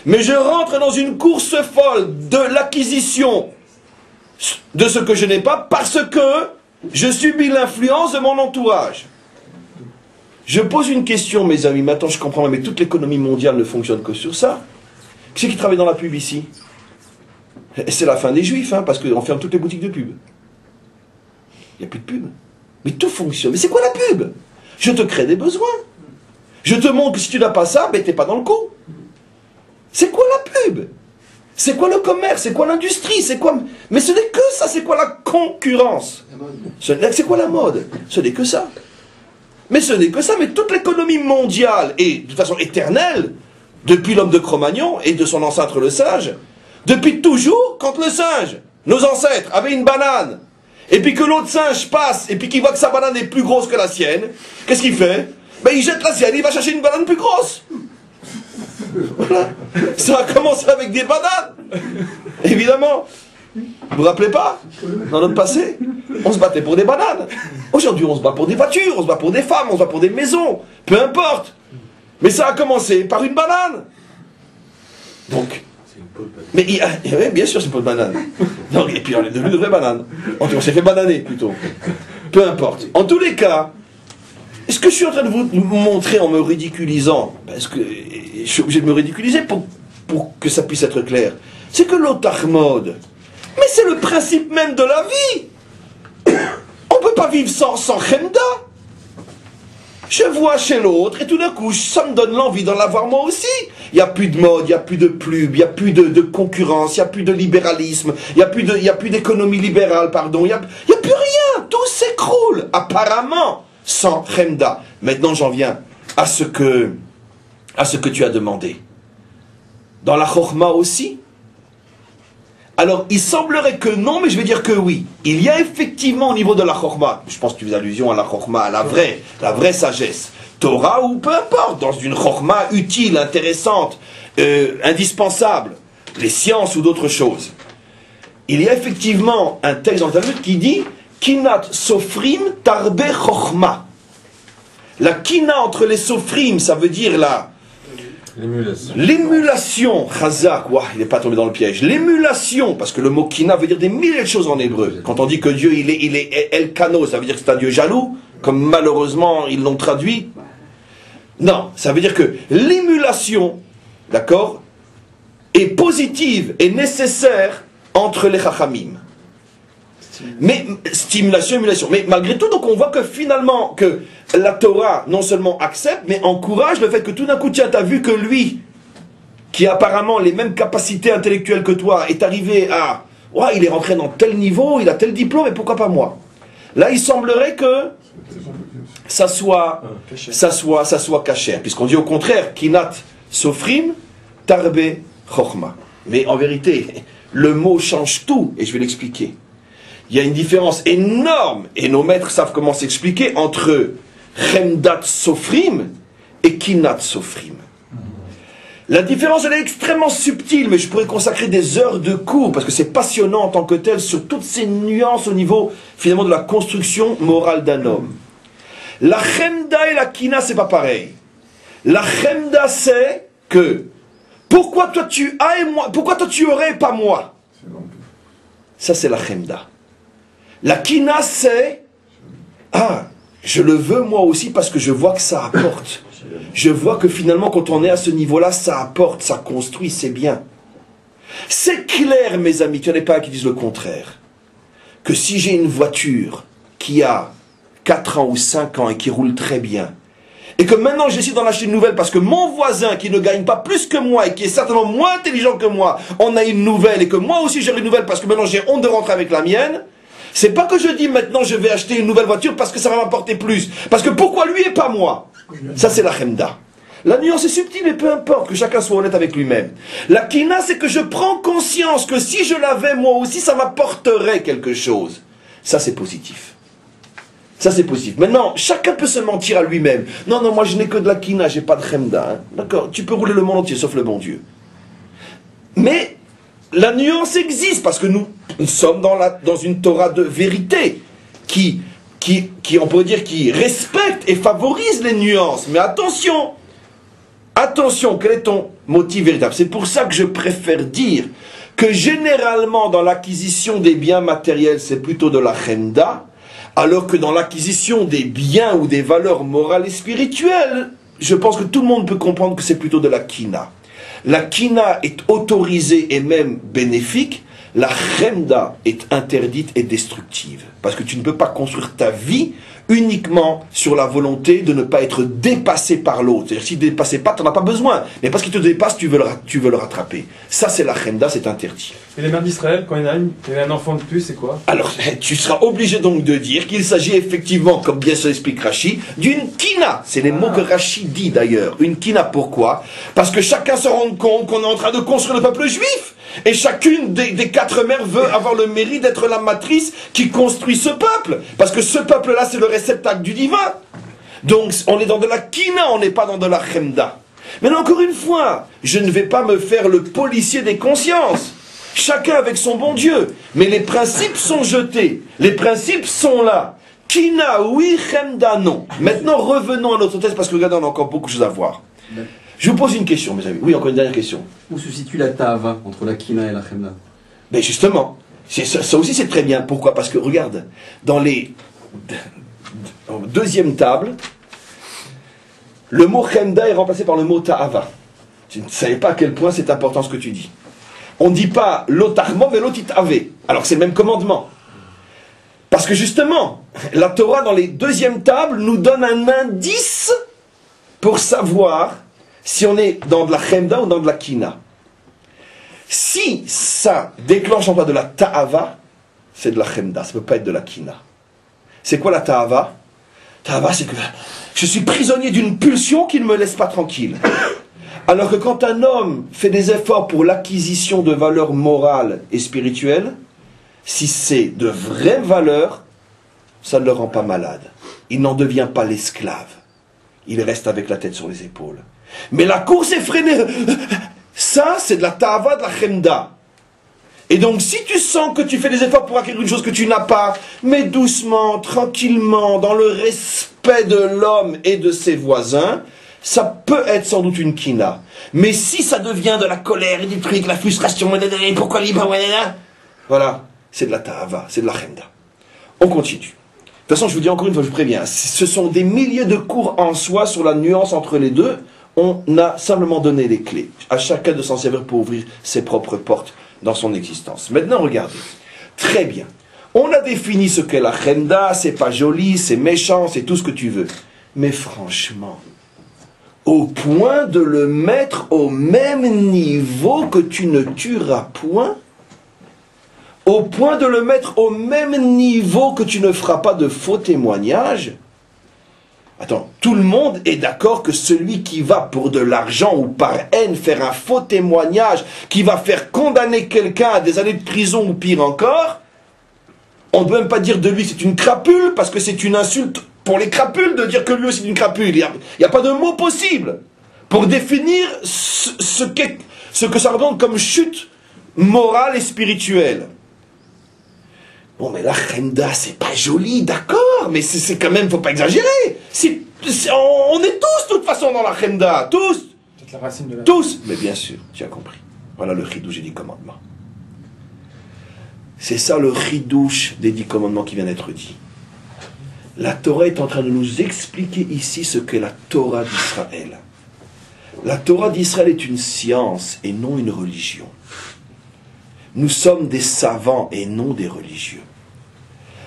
mais je rentre dans une course folle de l'acquisition de ce que je n'ai pas parce que je subis l'influence de mon entourage. Je pose une question, mes amis, maintenant je comprends, mais toute l'économie mondiale ne fonctionne que sur ça. Qui c'est qui travaille dans la pub ici? C'est la fin des juifs, hein, parce qu'on ferme toutes les boutiques de pub. Il n'y a plus de pub. Mais tout fonctionne. Mais c'est quoi la pub? Je te crée des besoins. Je te montre que si tu n'as pas ça, ben t'es pas dans le coup. C'est quoi la pub? C'est quoi le commerce? C'est quoi l'industrie? C'est quoi... Mais ce n'est que ça, c'est quoi la concurrence? C'est quoi la mode? Ce n'est que ça. Mais ce n'est que ça, mais toute l'économie mondiale est de toute façon éternelle, depuis l'homme de Cro-Magnon et de son ancêtre le singe, depuis toujours, quand le singe, nos ancêtres, avaient une banane, et puis que l'autre singe passe, et puis qu'il voit que sa banane est plus grosse que la sienne, qu'est-ce qu'il fait? Ben il jette la sienne, il va chercher une banane plus grosse. Voilà. Ça a commencé avec des bananes. Évidemment. Vous vous rappelez pas? Dans notre passé, on se battait pour des bananes. Aujourd'hui, on se bat pour des voitures, on se bat pour des femmes, on se bat pour des maisons. Peu importe. Mais ça a commencé par une banane. Donc. Mais oui, bien sûr, c'est pas de banane. Donc, et puis on est devenu de vraies bananes. On s'est fait bananer plutôt. Peu importe. En tous les cas, est-ce que je suis en train de vous montrer en me ridiculisant? Parce que je suis obligé de me ridiculiser pour que ça puisse être clair. C'est que l'otachmod, mais c'est le principe même de la vie. On ne peut pas vivre sans chemda. Je vois chez l'autre et tout d'un coup, ça me donne l'envie d'en avoir moi aussi. Il n'y a plus de mode, il n'y a plus de pub, il n'y a plus de concurrence, il n'y a plus de libéralisme, il n'y a plus d'économie libérale, pardon. Il n'y a plus rien. Tout s'écroule, apparemment. Sans chemda. Maintenant j'en viens à ce que tu as demandé. Dans la Chokhma aussi? Alors, il semblerait que non, mais je vais dire que oui. Il y a effectivement au niveau de la Chokhma, je pense que tu fais allusion à la Chokhma, à la vraie sagesse, Torah ou peu importe, dans une Chokhma utile, intéressante, indispensable, les sciences ou d'autres choses. Il y a effectivement un texte dans le Talmud qui dit Kinat Sofrim Tarbe Chokhma. La kina entre les Sofrim, ça veut dire l'émulation, Chazak, il n'est pas tombé dans le piège. L'émulation, parce que le mot kina veut dire des milliers de choses en hébreu. Quand on dit que Dieu il est El Kano, ça veut dire que c'est un Dieu jaloux, comme malheureusement ils l'ont traduit. Non, ça veut dire que l'émulation, d'accord, est positive et nécessaire entre les Chachamim. Mais stimulation, émulation. Mais malgré tout, donc on voit que finalement, que la Torah non seulement accepte, mais encourage le fait que tout d'un coup, tiens, t'as vu que lui, qui a apparemment les mêmes capacités intellectuelles que toi, est arrivé à, il est rentré dans tel niveau, il a tel diplôme, et pourquoi pas moi? Là, il semblerait que ça soit caché, puisqu'on dit au contraire, Kinat Sofrim Tarbe Chokhma. Mais en vérité, le mot change tout, et je vais l'expliquer. Il y a une différence énorme, et nos maîtres savent comment s'expliquer, entre Chemdat Sofrim et Kinat Sofrim. La différence, elle est extrêmement subtile, mais je pourrais consacrer des heures de cours, parce que c'est passionnant en tant que tel, sur toutes ces nuances au niveau, finalement, de la construction morale d'un homme. La Chemda et la Kina, c'est pas pareil. La Chemda, c'est que, pourquoi toi tu as et moi, pourquoi toi tu aurais et pas moi? Ça, c'est la Chemda. La Kina, c'est je le veux moi aussi parce que je vois que ça apporte. Je vois que finalement, quand on est à ce niveau-là, ça apporte, ça construit, c'est bien. C'est clair, mes amis, tu n'en es pas qui disent le contraire, que si j'ai une voiture qui a 4 ans ou 5 ans et qui roule très bien, et que maintenant j'essaie d'en acheter une nouvelle parce que mon voisin qui ne gagne pas plus que moi et qui est certainement moins intelligent que moi, en a une nouvelle et que moi aussi j'ai une nouvelle parce que maintenant j'ai honte de rentrer avec la mienne, c'est pas que je dis maintenant je vais acheter une nouvelle voiture parce que ça va m'apporter plus. Parce que pourquoi lui et pas moi? Ça c'est la Chemda. La nuance est subtile et peu importe, que chacun soit honnête avec lui-même. La Kina, c'est que je prends conscience que si je l'avais moi aussi, ça m'apporterait quelque chose. Ça c'est positif. Ça c'est positif. Maintenant, chacun peut se mentir à lui-même. Non, moi je n'ai que de la Kina, j'ai pas de Chemda. Hein. D'accord? Tu peux rouler le monde entier, sauf le bon Dieu. Mais la nuance existe, parce que nous sommes dans une Torah de vérité, qui, on pourrait dire, qui respecte et favorise les nuances. Mais attention, quel est ton motif véritable? C'est pour ça que je préfère dire que généralement, dans l'acquisition des biens matériels, c'est plutôt de la Chemda, alors que dans l'acquisition des biens ou des valeurs morales et spirituelles, je pense que tout le monde peut comprendre que c'est plutôt de la Kina. La Kina est autorisée et même bénéfique. La Chemda est interdite et destructive. Parce que tu ne peux pas construire ta vie uniquement sur la volonté de ne pas être dépassé par l'autre. C'est-à-dire, s'il ne te dépassait pas, tu n'en as pas besoin. Mais parce qu'il te dépasse, tu veux le rattraper. Ça, c'est la Chemda, c'est interdit. Et les mères d'Israël, quand il y a un enfant de plus, c'est quoi? Alors, tu seras obligé donc de dire qu'il s'agit effectivement, comme bien se l'explique Rashi, d'une Kina. C'est les mots que Rashi dit d'ailleurs. Une Kina, pourquoi? Parce que chacun se rend compte qu'on est en train de construire le peuple juif. Et chacune des 4 mères veut avoir le mérite d'être la matrice qui construit ce peuple. Parce que ce peuple-là, c'est le réceptacle du divin. Donc, on est dans de la Kina, on n'est pas dans de la Chemda. Mais encore une fois, je ne vais pas me faire le policier des consciences. Chacun avec son bon Dieu. Mais les principes sont jetés. Les principes sont là. Kina, oui, Chemda, non. Maintenant, revenons à notre thèse, parce que regardez, on a encore beaucoup de choses à voir. Je vous pose une question, mes amis. Oui, encore une dernière question. Où se situe la Ta'ava entre la Kina et la Chemda? Ben justement, ça aussi c'est très bien. Pourquoi? Parce que regarde, dans les deuxième table, le mot Chemda est remplacé par le mot Ta'ava. Tu ne savais pas à quel point c'est important ce que tu dis. On ne dit pas l'otarmo, mais l'otitave. Alors c'est le même commandement. Parce que justement, la Torah dans les deuxièmes tables nous donne un indice pour savoir si on est dans de la Chemda ou dans de la Kina. Si ça déclenche en toi de la Ta'ava, c'est de la Chemda, ça ne peut pas être de la Kina. C'est quoi la Ta'ava? Ta'ava, c'est que je suis prisonnier d'une pulsion qui ne me laisse pas tranquille. Alors que quand un homme fait des efforts pour l'acquisition de valeurs morales et spirituelles, si c'est de vraies valeurs, ça ne le rend pas malade. Il n'en devient pas l'esclave. Il reste avec la tête sur les épaules. Mais la course effrénée, ça c'est de la ta'ava, de la chemda. Et donc si tu sens que tu fais des efforts pour acquérir une chose que tu n'as pas, mais doucement, tranquillement, dans le respect de l'homme et de ses voisins, ça peut être sans doute une kina. Mais si ça devient de la colère et du truc, la frustration, pourquoi libre, voilà, c'est de la ta'ava, c'est de la chemda. On continue. De toute façon, je vous dis encore une fois, je vous préviens, ce sont des milliers de cours en soi sur la nuance entre les deux. On a simplement donné les clés à chacun de s'en servir pour ouvrir ses propres portes dans son existence. Maintenant, regardez. Très bien. On a défini ce qu'est la chemda, c'est pas joli, c'est méchant, c'est tout ce que tu veux. Mais franchement, au point de le mettre au même niveau que tu ne tueras point, au point de le mettre au même niveau que tu ne feras pas de faux témoignages. Attends, tout le monde est d'accord que celui qui va pour de l'argent ou par haine faire un faux témoignage, qui va faire condamner quelqu'un à des années de prison ou pire encore, on ne peut même pas dire de lui que c'est une crapule, parce que c'est une insulte pour les crapules de dire que lui aussi est une crapule. Il n'y a pas de mot possible pour définir ce que ça représente comme chute morale et spirituelle. Bon, mais la chemda, c'est pas joli, d'accord, mais c'est quand même, faut pas exagérer. On est tous, de toute façon, dans la chemda, tous. C'est la racine de la... Tous. Mais bien sûr, tu as compris. Voilà le chidouche des 10 commandements. C'est ça le chidouche des 10 commandements qui vient d'être dit. La Torah est en train de nous expliquer ici ce qu'est la Torah d'Israël. La Torah d'Israël est une science et non une religion. Nous sommes des savants et non des religieux.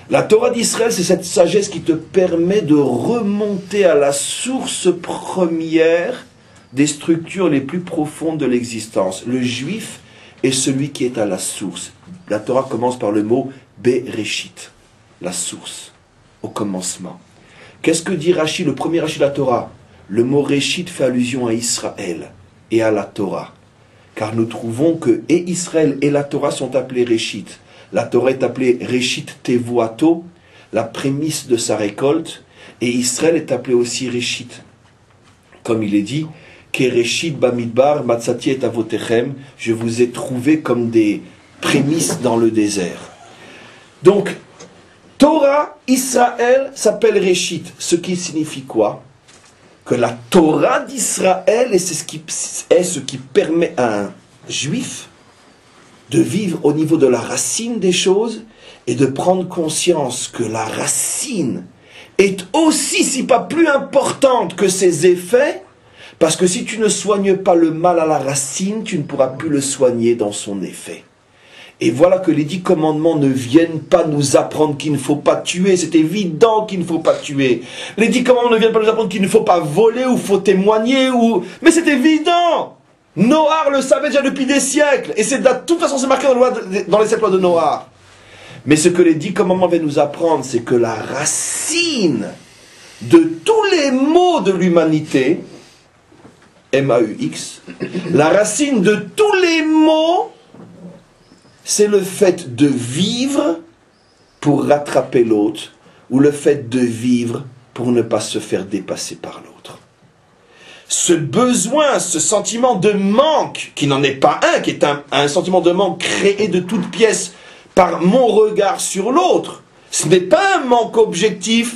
La Torah d'Israël, c'est cette sagesse qui te permet de remonter à la source première des structures les plus profondes de l'existence. Le juif est celui qui est à la source. La Torah commence par le mot Bereshit, la source, au commencement. Qu'est-ce que dit Rashi, le premier Rashi de la Torah? Le mot Reshit fait allusion à Israël et à la Torah. Car nous trouvons que et Israël et la Torah sont appelés Reshit. La Torah est appelée Reshit Tevuato, la prémisse de sa récolte, et Israël est appelé aussi Reshit. Comme il est dit, Kereshit Bamidbar Matsati et Avotechem, je vous ai trouvé comme des prémices dans le désert. Donc, Torah, Israël s'appelle Reshit, ce qui signifie quoi? Que la Torah d'Israël est ce qui permet à un juif de vivre au niveau de la racine des choses et de prendre conscience que la racine est aussi, si pas plus importante que ses effets, parce que si tu ne soignes pas le mal à la racine, tu ne pourras plus le soigner dans son effet. Et voilà que les 10 commandements ne viennent pas nous apprendre qu'il ne faut pas tuer. C'est évident qu'il ne faut pas tuer. Les 10 commandements ne viennent pas nous apprendre qu'il ne faut pas voler ou faut témoigner ou... Mais c'est évident. Noah le savait déjà depuis des siècles. Et c'est de toute façon c'est marqué dans les 7 lois de Noah. Mais ce que les 10 commandements viennent nous apprendre, c'est que la racine de tous les maux de l'humanité, M-A-U-X, la racine de tous les maux, c'est le fait de vivre pour rattraper l'autre, ou le fait de vivre pour ne pas se faire dépasser par l'autre. Ce besoin, ce sentiment de manque, qui n'en est pas un, qui est un sentiment de manque créé de toutes pièces par mon regard sur l'autre, ce n'est pas un manque objectif,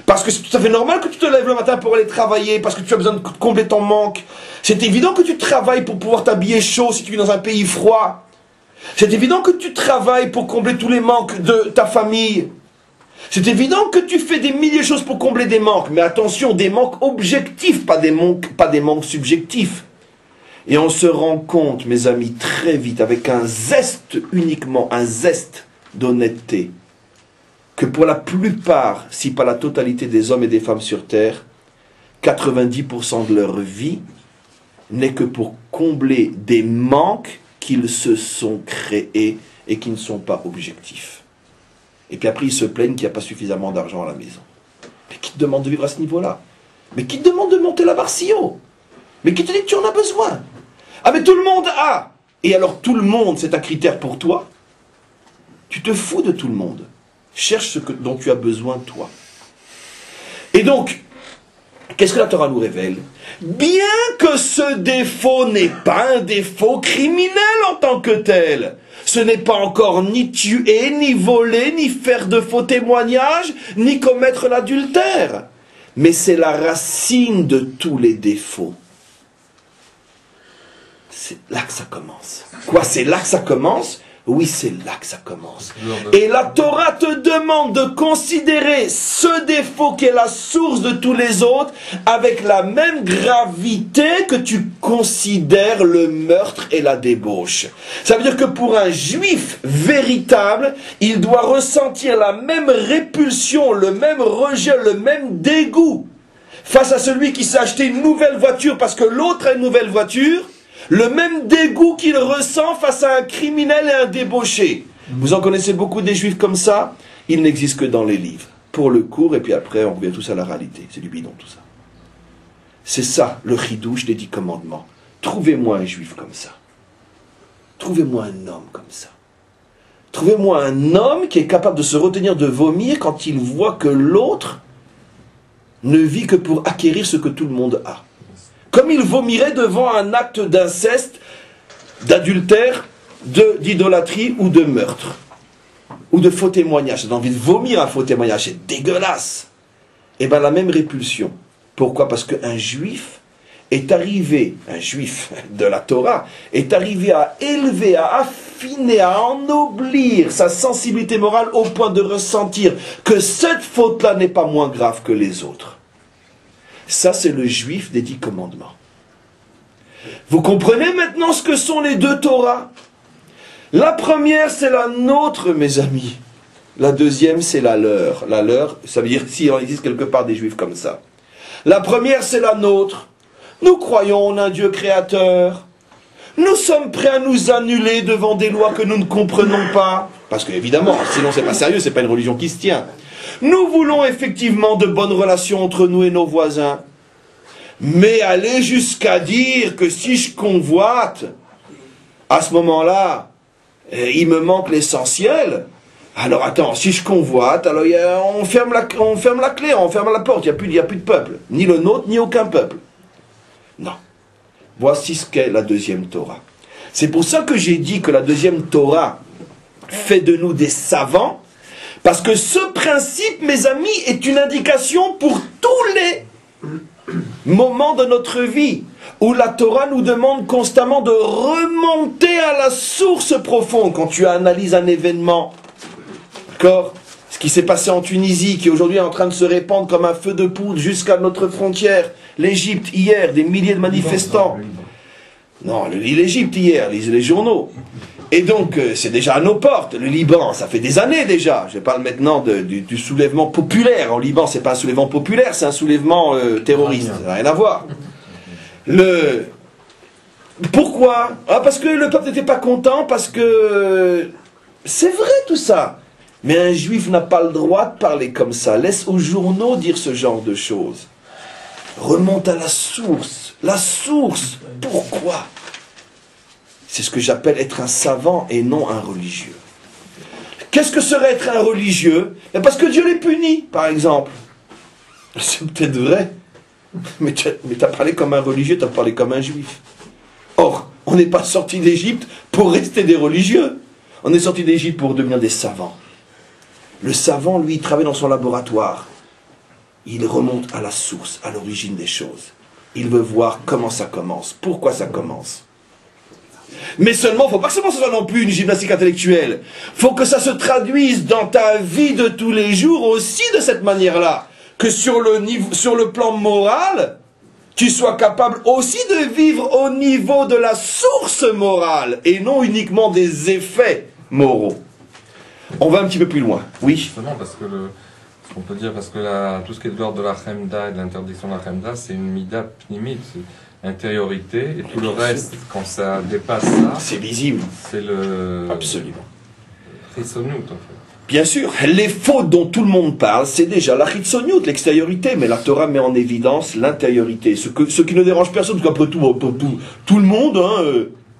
parce que c'est tout à fait normal que tu te lèves le matin pour aller travailler, parce que tu as besoin de combler ton manque. C'est évident que tu travailles pour pouvoir t'habiller chaud si tu vis dans un pays froid. C'est évident que tu travailles pour combler tous les manques de ta famille. C'est évident que tu fais des milliers de choses pour combler des manques. Mais attention, des manques objectifs, pas des manques subjectifs. Et on se rend compte, mes amis, très vite, avec un zeste uniquement, un zeste d'honnêteté, que pour la plupart, si pas la totalité des hommes et des femmes sur Terre, 90% de leur vie n'est que pour combler des manques qu'ils se sont créés et qui ne sont pas objectifs. Et puis après, ils se plaignent qu'il n'y a pas suffisamment d'argent à la maison. Mais qui te demande de vivre à ce niveau-là? Mais qui te demande de monter la barre si haut? Mais qui te dit que tu en as besoin? Ah mais tout le monde a. Et alors tout le monde, c'est un critère pour toi? Tu te fous de tout le monde. Cherche ce dont tu as besoin toi. Et donc, qu'est-ce que la Torah nous révèle? Bien que ce défaut n'est pas un défaut criminel en tant que tel. Ce n'est pas encore ni tuer, ni voler, ni faire de faux témoignages, ni commettre l'adultère. Mais c'est la racine de tous les défauts. C'est là que ça commence. Quoi, c'est là que ça commence? Oui, c'est là que ça commence. Et la Torah te demande de considérer ce défaut qui est la source de tous les autres avec la même gravité que tu considères le meurtre et la débauche. Ça veut dire que pour un juif véritable, il doit ressentir la même répulsion, le même rejet, le même dégoût face à celui qui s'est acheté une nouvelle voiture parce que l'autre a une nouvelle voiture. Le même dégoût qu'il ressent face à un criminel et un débauché. Vous en connaissez beaucoup des juifs comme ça? Ils n'existent que dans les livres. Pour le cours, et puis après, on revient tous à la réalité. C'est du bidon, tout ça. C'est ça, le chidouche des 10 commandements. Trouvez-moi un juif comme ça. Trouvez-moi un homme comme ça. Trouvez-moi un homme qui est capable de se retenir de vomir quand il voit que l'autre ne vit que pour acquérir ce que tout le monde a. Comme il vomirait devant un acte d'inceste, d'adultère, d'idolâtrie ou de meurtre. Ou de faux témoignage. J'ai envie de vomir un faux témoignage, c'est dégueulasse. Et bien la même répulsion. Pourquoi? Parce qu'un juif est arrivé, un juif de la Torah, est arrivé à élever, à affiner, à ennoblir sa sensibilité morale au point de ressentir que cette faute-là n'est pas moins grave que les autres. Ça, c'est le juif des 10 commandements. Vous comprenez maintenant ce que sont les 2 Torahs? La première, c'est la nôtre, mes amis. La deuxième, c'est la leur. La leur, ça veut dire s'il en existe quelque part des juifs comme ça. La première, c'est la nôtre. Nous croyons en un Dieu créateur. Nous sommes prêts à nous annuler devant des lois que nous ne comprenons pas. Parce que, évidemment, sinon c'est pas sérieux, c'est pas une religion qui se tient. Nous voulons effectivement de bonnes relations entre nous et nos voisins. Mais aller jusqu'à dire que si je convoite, à ce moment-là, il me manque l'essentiel. Alors attends, si je convoite, alors on ferme la clé, on ferme la porte, il n'y a plus de peuple. Ni le nôtre, ni aucun peuple. Non. Voici ce qu'est la deuxième Torah. C'est pour ça que j'ai dit que la deuxième Torah fait de nous des savants. Parce que ce principe, mes amis, est une indication pour tous les moments de notre vie, où la Torah nous demande constamment de remonter à la source profonde. Quand tu analyses un événement, d'accord, ce qui s'est passé en Tunisie, qui aujourd'hui est en train de se répandre comme un feu de poudre jusqu'à notre frontière, l'Égypte hier, des milliers de manifestants. Non, l'Égypte hier, lisez les journaux. Et donc, c'est déjà à nos portes. Le Liban, ça fait des années déjà. Je parle maintenant du soulèvement populaire. En Liban, c'est pas un soulèvement populaire, c'est un soulèvement terroriste. Ça n'a rien à voir. Pourquoi? Parce que le peuple n'était pas content, parce que... C'est vrai tout ça. Mais un juif n'a pas le droit de parler comme ça. Laisse aux journaux dire ce genre de choses. Remonte à la source. La source. Pourquoi? C'est ce que j'appelle être un savant et non un religieux. Qu'est-ce que serait être un religieux? Parce que Dieu les punit, par exemple. C'est peut-être vrai. Mais tu as parlé comme un religieux, tu as parlé comme un juif. Or, on n'est pas sorti d'Égypte pour rester des religieux. On est sorti d'Égypte pour devenir des savants. Le savant, lui, il travaille dans son laboratoire. Il remonte à la source, à l'origine des choses. Il veut voir comment ça commence, pourquoi ça commence. Mais seulement, il ne faut pas que ce soit non plus une gymnastique intellectuelle. Il faut que ça se traduise dans ta vie de tous les jours aussi de cette manière-là. Que sur le plan moral, tu sois capable aussi de vivre au niveau de la source morale et non uniquement des effets moraux. On va un petit peu plus loin. Oui. Justement, parce que ce qu'on peut dire, parce que tout ce qui est de l'ordre de la chemda et de l'interdiction de la chemda, c'est une mida pnimite, intériorité, et tout le reste, quand ça dépasse ça, c'est visible. C'est le... Absolument. Chissonut, en fait. Bien sûr, les fautes dont tout le monde parle, c'est déjà la chitzoniut, l'extériorité, mais la Torah met en évidence l'intériorité. Ce qui ne dérange personne, parce qu'après tout le monde,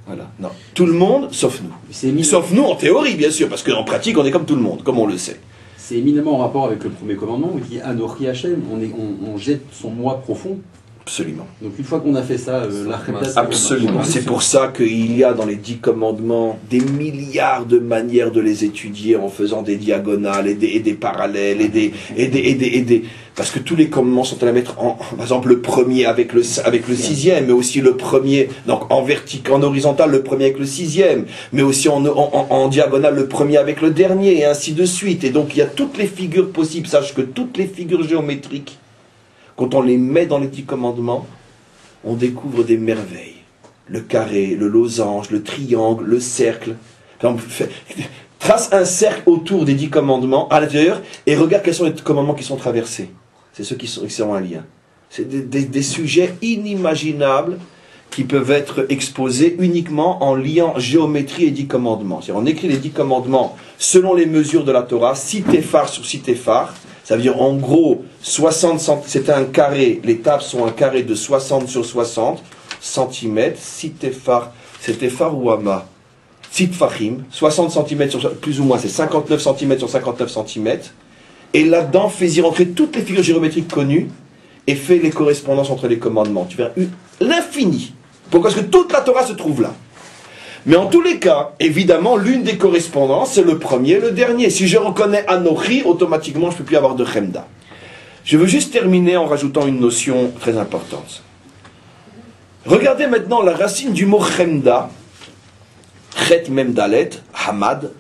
voilà, non, tout le monde, sauf nous. Sauf nous en théorie, bien sûr, parce qu'en pratique, on est comme tout le monde, comme on le sait. C'est éminemment en rapport avec le premier commandement, où il dit Anochi Hachem, on jette son moi profond. Absolument. Donc une fois qu'on a fait ça, la Chemda, absolument. C'est pour ça qu'il y a dans les 10 commandements des milliards de manières de les étudier en faisant des diagonales et des parallèles parce que tous les commandements sont à la mettre en, par exemple, le premier avec le sixième, mais aussi le premier, donc en horizontal, le premier avec le sixième, mais aussi en diagonale, le premier avec le dernier, et ainsi de suite. Et donc il y a toutes les figures possibles. Sache que toutes les figures géométriques, quand on les met dans les 10 commandements, on découvre des merveilles. Le carré, le losange, le triangle, le cercle. Trace un cercle autour des 10 commandements, à l'intérieur, et regarde quels sont les commandements qui sont traversés. C'est ceux qui sont un lien. C'est des sujets inimaginables qui peuvent être exposés uniquement en liant géométrie et 10 commandements. C'est-à-dire, on écrit les 10 commandements selon les mesures de la Torah, citéphare sur citéphare. Ça veut dire en gros, 60 cm, c'est un carré, les tables sont un carré de 60 sur 60 cm, citéphare, citéphare ou ama, citfachim, 60 cm sur, plus ou moins, c'est 59 cm sur 59 cm, et là-dedans, fais-y rentrer toutes les figures géométriques connues, et fais les correspondances entre les commandements. Tu verras l'infini. Pourquoi? Parce que toute la Torah se trouve là. Mais en tous les cas, évidemment, l'une des correspondances, c'est le premier et le dernier. Si je reconnais Anochi, automatiquement, je ne peux plus avoir de Chemda. Je veux juste terminer en rajoutant une notion très importante. Regardez maintenant la racine du mot Chemda, Chet Memdalet, Hamad.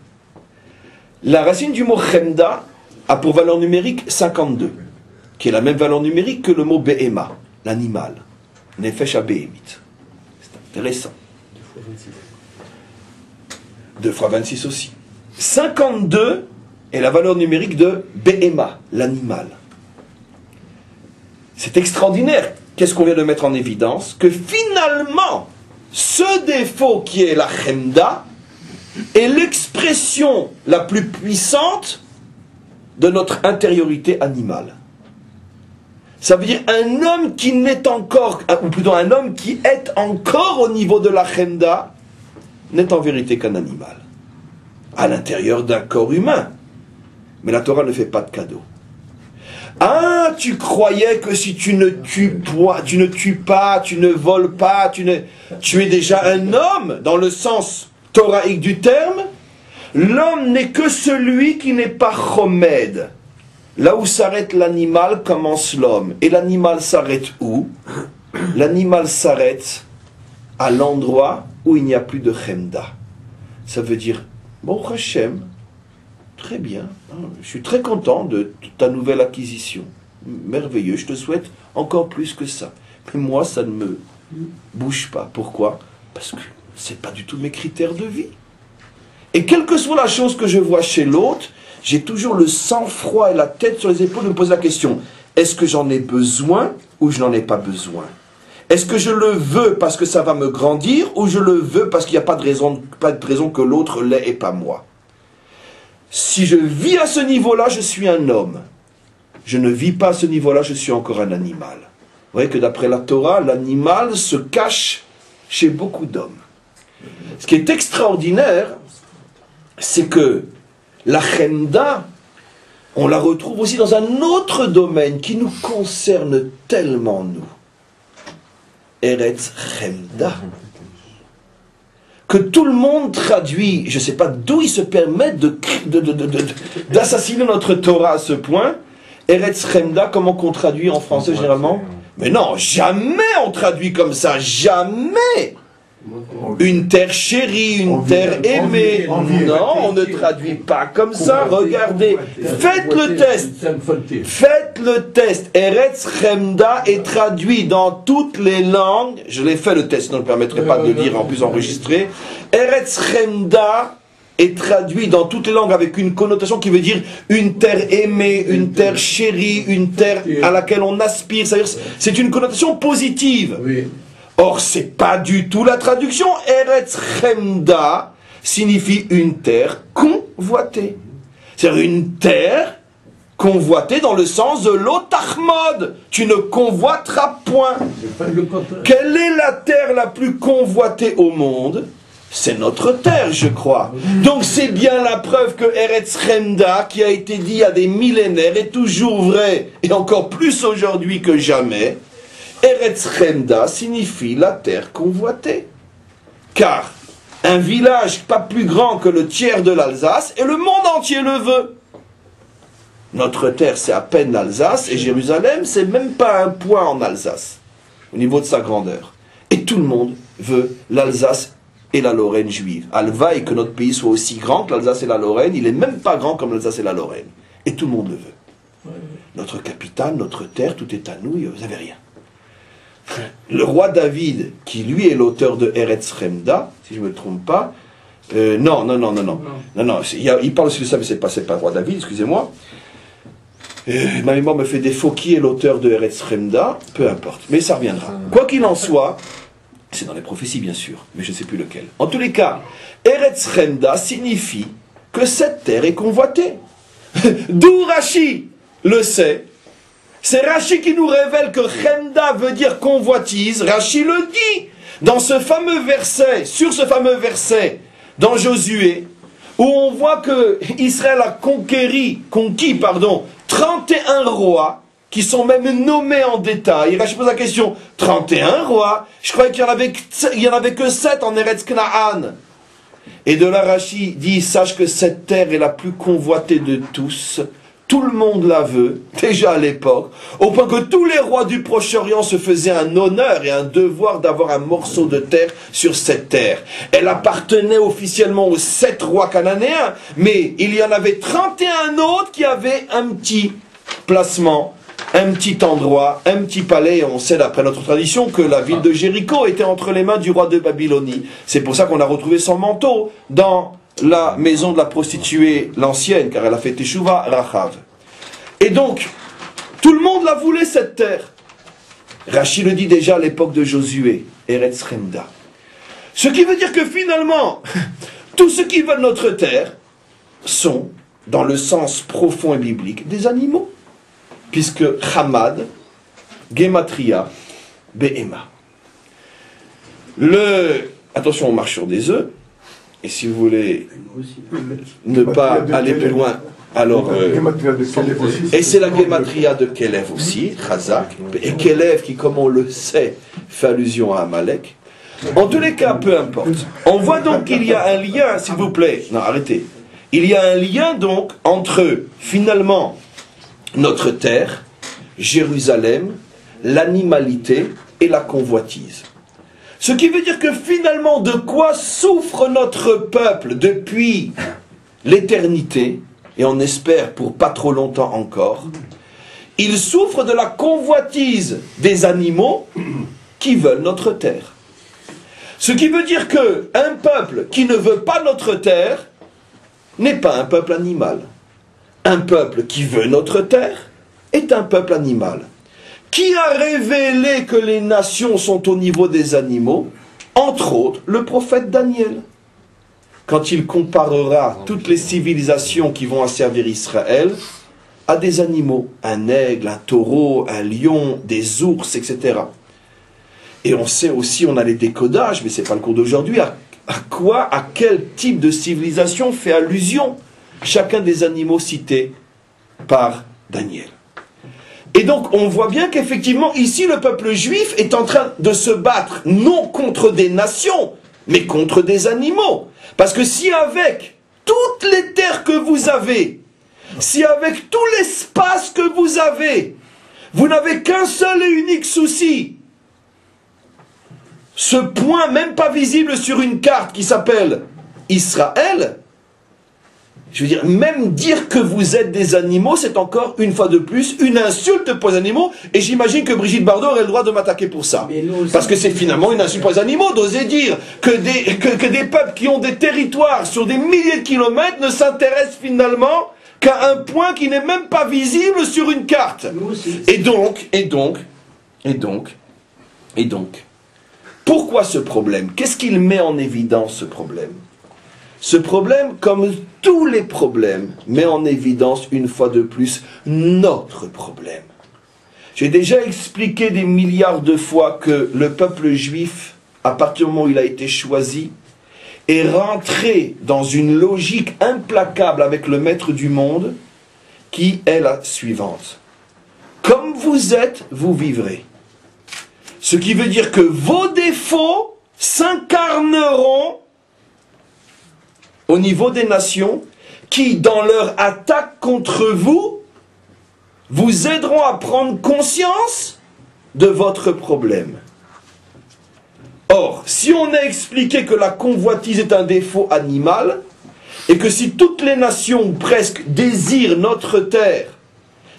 La racine du mot Chemda a pour valeur numérique 52, qui est la même valeur numérique que le mot Behema, l'animal, Nefesh HaBehemit. C'est intéressant. 2 fois 26 aussi. 52 est la valeur numérique de Behema, l'animal. C'est extraordinaire. Qu'est-ce qu'on vient de mettre en évidence? Que finalement, ce défaut qui est la Chemda est l'expression la plus puissante de notre intériorité animale. Ça veut dire un homme qui n'est encore, ou plutôt un homme qui est encore au niveau de la Chemda, n'est en vérité qu'un animal, à l'intérieur d'un corps humain. Mais la Torah ne fait pas de cadeau. Ah, tu croyais que si tu ne tues pas, tu ne voles pas, tu es déjà un homme, dans le sens thoraïque du terme. L'homme n'est que celui qui n'est pas chomed. Là où s'arrête l'animal, commence l'homme. Et l'animal s'arrête où? L'animal s'arrête à l'endroit où il n'y a plus de Chemda. Ça veut dire, bon Hachem, très bien, je suis très content de ta nouvelle acquisition. Merveilleux, je te souhaite encore plus que ça. Mais moi, ça ne me bouge pas. Pourquoi? Parce que ce n'est pas du tout mes critères de vie. Et quelle que soit la chose que je vois chez l'autre, j'ai toujours le sang-froid et la tête sur les épaules de me poser la question, est-ce que j'en ai besoin ou je n'en ai pas besoin? Est-ce que je le veux parce que ça va me grandir ou je le veux parce qu'il n'y a pas de raison que l'autre l'ait et pas moi? Si je vis à ce niveau-là, je suis un homme. Je ne vis pas à ce niveau-là, je suis encore un animal. Vous voyez que d'après la Torah, l'animal se cache chez beaucoup d'hommes. Ce qui est extraordinaire, c'est que la Chemda, on la retrouve aussi dans un autre domaine qui nous concerne tellement, nous. Eretz Chemda. Que tout le monde traduit, je ne sais pas d'où ils se permettent d'assassiner notre Torah à ce point. Eretz Chemda, comment qu'on traduit en français généralement? Mais non, jamais on traduit comme ça, jamais. Une terre chérie, une terre aimée. Non, on ne traduit pas comme ça. Regardez, faites le test. Faites le test. Eretz Chemda est traduit dans toutes les langues. Je l'ai fait le test, sinon je ne permettrai pas de le lire en plus enregistré. Eretz Chemda est traduit dans toutes les langues avec une connotation qui veut dire une terre aimée, une terre chérie, une terre à laquelle on aspire. C'est une connotation positive. Oui. Or, c'est pas du tout la traduction. Eretz Chemda signifie une terre convoitée. C'est-à-dire une terre convoitée dans le sens de l'otachmod. Tu ne convoiteras point. Quelle est la terre la plus convoitée au monde? C'est notre terre, je crois. Donc c'est bien la preuve que Eretz Chemda, qui a été dit il y a des millénaires, est toujours vrai, et encore plus aujourd'hui que jamais. Eretz Chemda signifie la terre convoitée. Car un village pas plus grand que le tiers de l'Alsace, et le monde entier le veut. Notre terre, c'est à peine l'Alsace, et Jérusalem, c'est même pas un point en Alsace, au niveau de sa grandeur. Et tout le monde veut l'Alsace et la Lorraine juive. Alvaï, que notre pays soit aussi grand que l'Alsace et la Lorraine, il n'est même pas grand comme l'Alsace et la Lorraine. Et tout le monde le veut. Notre capitale, notre terre, tout est à nous, vous n'avez rien. Le roi David, qui lui est l'auteur de Eretz Chemda, si je ne me trompe pas, non, il parle aussi de ça, mais c'est pas le roi David, excusez-moi. Ma mémoire me fait défaut, qui est l'auteur de Eretz Chemda, peu importe, mais ça reviendra. Quoi qu'il en soit, c'est dans les prophéties bien sûr, mais je ne sais plus lequel. En tous les cas, Eretz Chemda signifie que cette terre est convoitée. D'où Rashi le sait. C'est Rashi qui nous révèle que Chemda veut dire convoitise. Rashi le dit dans ce fameux verset, sur ce fameux verset dans Josué, où on voit que Israël a conquis 31 rois, qui sont même nommés en détail. Rashi pose la question, 31 rois? Je croyais qu'il y en avait que 7 en Eretz Kna'an. Et de là, Rashi dit, sache que cette terre est la plus convoitée de tous. Tout le monde la veut, déjà à l'époque, au point que tous les rois du Proche-Orient se faisaient un honneur et un devoir d'avoir un morceau de terre sur cette terre. Elle appartenait officiellement aux 7 rois cananéens, mais il y en avait 31 autres qui avaient un petit placement, un petit endroit, un petit palais. Et on sait d'après notre tradition que la ville de Jéricho était entre les mains du roi de Babylonie. C'est pour ça qu'on a retrouvé son manteau dans la maison de la prostituée, l'ancienne, car elle a fait Teshuvah, Rachav. Et donc, tout le monde la voulait, cette terre. Rashi le dit déjà à l'époque de Josué, Eretz Chemda. Ce qui veut dire que finalement, tous ceux qui veulent notre terre sont, dans le sens profond et biblique, des animaux. Puisque Hamad, Gematria, Behema. Attention, on marche sur des œufs. Et si vous voulez ne pas aller plus loin, alors... et c'est la Gematria de Kelev aussi, Chazak. Et Kelev qui, comme on le sait, fait allusion à Amalek. En tous les cas, peu importe. On voit donc qu'il y a un lien, s'il vous plaît. Non, arrêtez. Il y a un lien donc entre, finalement, notre terre, Jérusalem, l'animalité et la convoitise. Ce qui veut dire que finalement, de quoi souffre notre peuple depuis l'éternité, et on espère pour pas trop longtemps encore, il souffre de la convoitise des animaux qui veulent notre terre. Ce qui veut dire que un peuple qui ne veut pas notre terre n'est pas un peuple animal. Un peuple qui veut notre terre est un peuple animal. Qui a révélé que les nations sont au niveau des animaux? Entre autres, le prophète Daniel. Quand il comparera toutes les civilisations qui vont asservir Israël à des animaux. Un aigle, un taureau, un lion, des ours, etc. Et on sait aussi, on a les décodages, mais ce n'est pas le cours d'aujourd'hui, à quel type de civilisation fait allusion chacun des animaux cités par Daniel. Et donc, on voit bien qu'effectivement, ici, le peuple juif est en train de se battre, non contre des nations, mais contre des animaux. Parce que si avec toutes les terres que vous avez, si avec tout l'espace que vous n'avez qu'un seul et unique souci, ce point même pas visible sur une carte qui s'appelle Israël, je veux dire, même dire que vous êtes des animaux, c'est encore, une fois de plus, une insulte pour les animaux. Et j'imagine que Brigitte Bardot aurait le droit de m'attaquer pour ça. Parce que c'est finalement une insulte pour les animaux d'oser dire que des peuples qui ont des territoires sur des milliers de kilomètres ne s'intéressent finalement qu'à un point qui n'est même pas visible sur une carte. Et donc, pourquoi ce problème? Qu'est-ce qu'il met en évidence, ce problème? Ce problème, comme tous les problèmes, met en évidence une fois de plus notre problème. J'ai déjà expliqué des milliards de fois que le peuple juif, à partir du moment où il a été choisi, est rentré dans une logique implacable avec le maître du monde, qui est la suivante. Comme vous êtes, vous vivrez. Ce qui veut dire que vos défauts s'incarneront au niveau des nations qui, dans leur attaque contre vous, vous aideront à prendre conscience de votre problème. Or, si on a expliqué que la convoitise est un défaut animal, et que si toutes les nations, ou presque, désirent notre terre,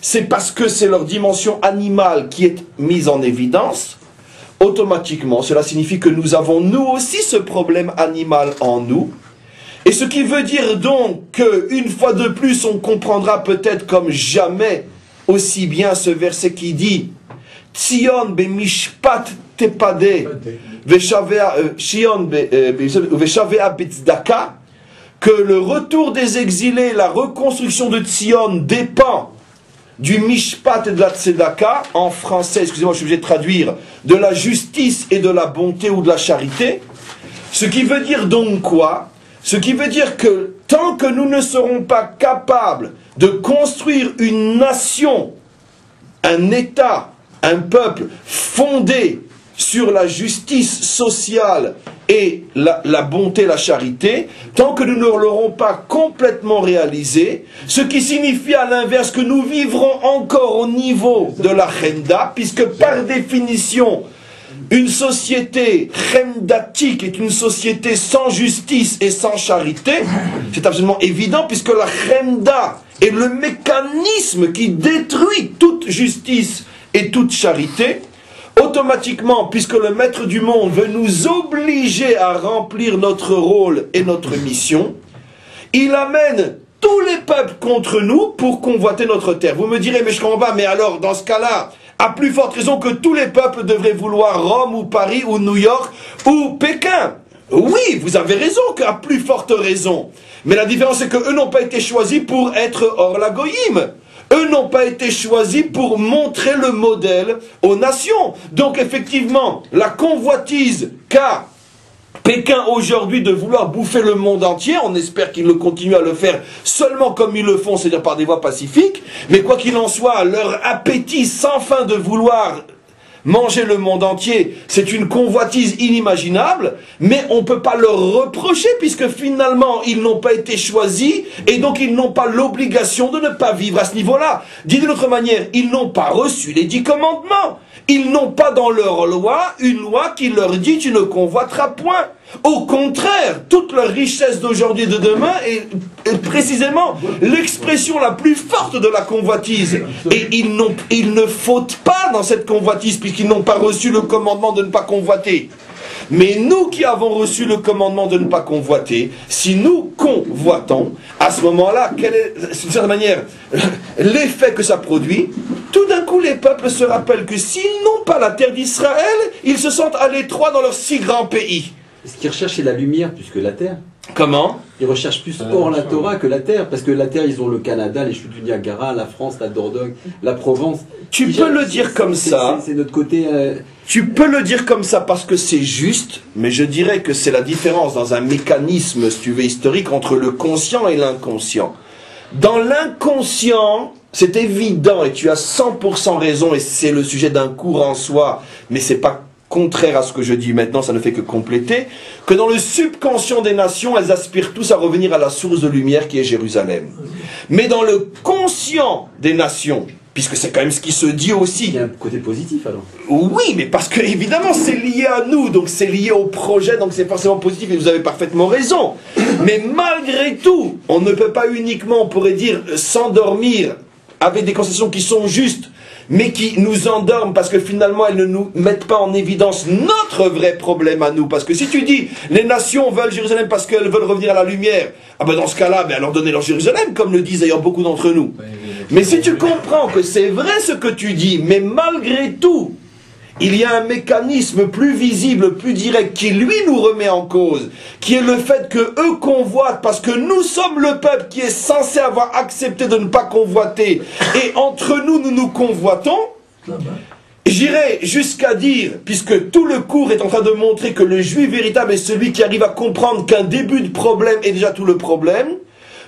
c'est parce que c'est leur dimension animale qui est mise en évidence, automatiquement, cela signifie que nous avons nous aussi ce problème animal en nous. Et ce qui veut dire donc qu'une fois de plus, on comprendra peut-être comme jamais aussi bien ce verset qui dit Tzion b'mishpat tepade veshavea betzdaka, que le retour des exilés, la reconstruction de Tzion dépend du mishpat et de la tzedaka, en français, excusez-moi, je suis obligé de traduire, de la justice et de la bonté ou de la charité. Ce qui veut dire donc quoi? Ce qui veut dire que tant que nous ne serons pas capables de construire une nation, un État, un peuple fondé sur la justice sociale et la bonté, la charité, tant que nous ne l'aurons pas complètement réalisé, ce qui signifie à l'inverse que nous vivrons encore au niveau de la chemda, puisque par définition, une société chemdatique est une société sans justice et sans charité. C'est absolument évident, puisque la chemda est le mécanisme qui détruit toute justice et toute charité. Automatiquement, puisque le maître du monde veut nous obliger à remplir notre rôle et notre mission, il amène tous les peuples contre nous pour convoiter notre terre. Vous me direz, mais je comprends pas, mais alors, dans ce cas-là, à plus forte raison que tous les peuples devraient vouloir Rome ou Paris ou New York ou Pékin. Oui, vous avez raison, qu'à plus forte raison. Mais la différence, c'est qu'eux n'ont pas été choisis pour être hors la goïm. Eux n'ont pas été choisis pour montrer le modèle aux nations. Donc effectivement, la convoitise qu'a Pékin aujourd'hui de vouloir bouffer le monde entier, on espère qu'ils continuent à le faire seulement comme ils le font, c'est-à-dire par des voies pacifiques, mais quoi qu'il en soit, leur appétit sans fin de vouloir manger le monde entier, c'est une convoitise inimaginable, mais on ne peut pas leur reprocher puisque finalement ils n'ont pas été choisis et donc ils n'ont pas l'obligation de ne pas vivre à ce niveau-là. Dit d'une autre manière, ils n'ont pas reçu les 10 commandements. Ils n'ont pas dans leur loi une loi qui leur dit tu ne convoiteras point. Au contraire, toute leur richesse d'aujourd'hui et de demain est précisément l'expression la plus forte de la convoitise. Et ils ne fautent pas dans cette convoitise puisqu'ils n'ont pas reçu le commandement de ne pas convoiter. Mais nous qui avons reçu le commandement de ne pas convoiter, si nous convoitons, à ce moment-là, quel est, d'une certaine manière, l'effet que ça produit? Tout d'un coup, les peuples se rappellent que s'ils n'ont pas la terre d'Israël, ils se sentent à l'étroit dans leur si grand pays. Ce qu'ils recherchent, c'est la lumière plus que la terre. Comment? Ils recherchent plus hors la Torah que la terre, parce que la terre, ils ont le Canada, les chutes du Niagara, la France, la Dordogne, la Provence. Tu peux le dire comme ça. C'est notre côté... Tu peux le dire comme ça parce que c'est juste, mais je dirais que c'est la différence dans un mécanisme, si tu veux, historique entre le conscient et l'inconscient. Dans l'inconscient, c'est évident, et tu as 100% raison, et c'est le sujet d'un cours en soi, mais c'est pas contraire à ce que je dis maintenant, ça ne fait que compléter, que dans le subconscient des nations, elles aspirent tous à revenir à la source de lumière qui est Jérusalem. Mais dans le conscient des nations, puisque c'est quand même ce qui se dit aussi. Il y a un côté positif alors. Oui, mais parce que évidemment c'est lié à nous, donc c'est lié au projet, donc c'est forcément positif, et vous avez parfaitement raison. Mais malgré tout, on ne peut pas uniquement, on pourrait dire, s'endormir avec des conceptions qui sont justes, mais qui nous endorment parce que finalement elles ne nous mettent pas en évidence notre vrai problème à nous. Parce que si tu dis les nations veulent Jérusalem parce qu'elles veulent revenir à la lumière, ah ben dans ce cas-là, ben alors donnez-leur Jérusalem, comme le disent d'ailleurs beaucoup d'entre nous. Mais si tu comprends que c'est vrai ce que tu dis, mais malgré tout, il y a un mécanisme plus visible, plus direct, qui lui nous remet en cause, qui est le fait que eux convoitent, parce que nous sommes le peuple qui est censé avoir accepté de ne pas convoiter, et entre nous, nous nous convoitons. J'irai jusqu'à dire, puisque tout le cours est en train de montrer que le juif véritable est celui qui arrive à comprendre qu'un début de problème est déjà tout le problème,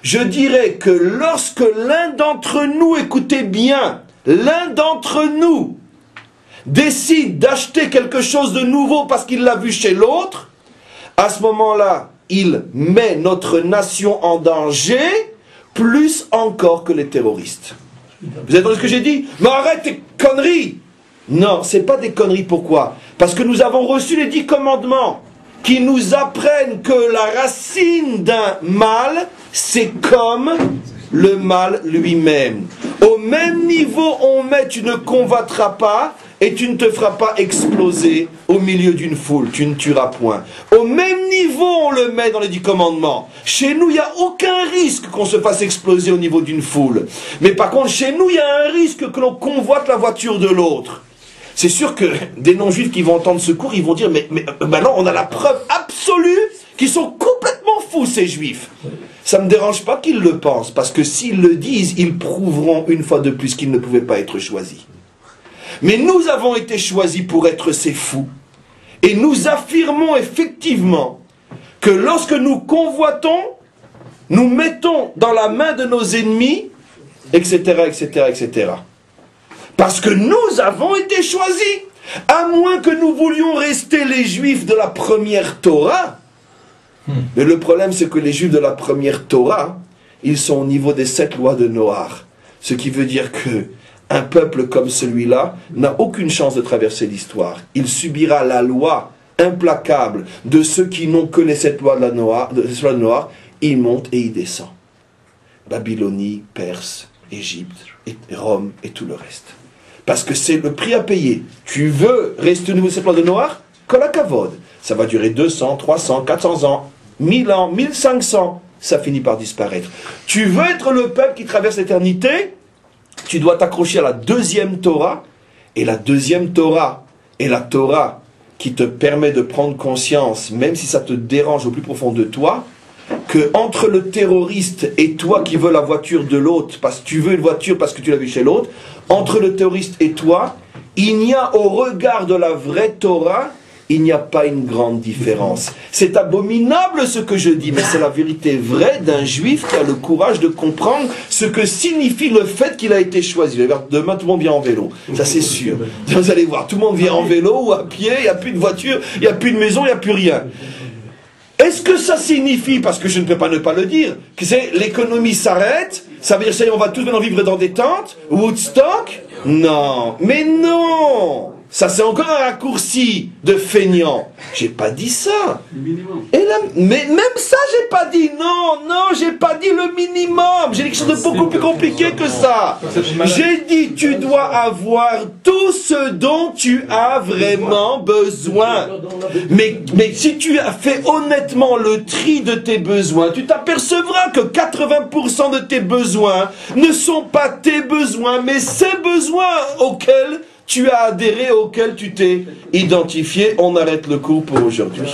je dirais que lorsque l'un d'entre nous, écoutez bien, l'un d'entre nous décide d'acheter quelque chose de nouveau parce qu'il l'a vu chez l'autre, à ce moment-là, il met notre nation en danger, plus encore que les terroristes. Vous avez entendu ce que j'ai dit? Mais arrête tes conneries! Non, c'est pas des conneries, pourquoi? Parce que nous avons reçu les 10 commandements qui nous apprennent que la racine d'un mal, c'est comme le mal lui-même. Au même niveau on met, tu ne convoiteras pas et tu ne te feras pas exploser au milieu d'une foule, tu ne tueras point. Au même niveau on le met dans les 10 commandements. Chez nous, il n'y a aucun risque qu'on se fasse exploser au niveau d'une foule. Mais par contre, chez nous, il y a un risque que l'on convoite la voiture de l'autre. C'est sûr que des non-juifs qui vont entendre ce cours, ils vont dire, mais maintenant on a la preuve absolue qu'ils sont complètement fous, ces juifs. Ça ne me dérange pas qu'ils le pensent, parce que s'ils le disent, ils prouveront une fois de plus qu'ils ne pouvaient pas être choisis. Mais nous avons été choisis pour être ces fous. Et nous affirmons effectivement que lorsque nous convoitons, nous mettons dans la main de nos ennemis, etc., etc., etc. Parce que nous avons été choisis. À moins que nous voulions rester les juifs de la première Torah. Mais le problème, c'est que les juifs de la première Torah, ils sont au niveau des 7 lois de Noach. Ce qui veut dire que un peuple comme celui-là n'a aucune chance de traverser l'histoire. Il subira la loi implacable de ceux qui n'ont que les 7 lois de la Noach. Il monte et il descend. Babylonie, Perse, Égypte, et Rome et tout le reste. Parce que c'est le prix à payer. Tu veux rester au niveau de cette loi de Noach? Kol hakavod. Ça va durer 200, 300, 400 ans, 1000 ans, 1500. Ça finit par disparaître. Tu veux être le peuple qui traverse l'éternité? Tu dois t'accrocher à la 2e Torah. Et la 2e Torah est la Torah qui te permet de prendre conscience, même si ça te dérange au plus profond de toi, que entre le terroriste et toi qui veux la voiture de l'autre, parce que tu veux une voiture parce que tu l'as vue chez l'autre, entre le terroriste et toi, il n'y a au regard de la vraie Torah, il n'y a pas une grande différence. C'est abominable ce que je dis, mais c'est la vérité vraie d'un juif qui a le courage de comprendre ce que signifie le fait qu'il a été choisi. Demain, tout le monde vient en vélo, ça c'est sûr. Vous allez voir, tout le monde vient en vélo ou à pied, il n'y a plus de voiture, il n'y a plus de maison, il n'y a plus rien. Est-ce que ça signifie, parce que je ne peux pas ne pas le dire, que c'est l'économie s'arrête? Ça veut dire ça y est, on va tous maintenant vivre dans des tentes? Woodstock? Non, mais non! Ça c'est encore un raccourci de feignant. J'ai pas dit ça. Et là, mais même ça j'ai pas dit. Non, j'ai pas dit le minimum. J'ai dit quelque chose de beaucoup plus compliqué que ça. J'ai dit tu dois avoir tout ce dont tu as vraiment besoin. Mais si tu as fait honnêtement le tri de tes besoins, tu t'apercevras que 80% de tes besoins ne sont pas tes besoins, mais ces besoins auxquels tu as adhéré, auquel tu t'es identifié. On arrête le cours pour aujourd'hui.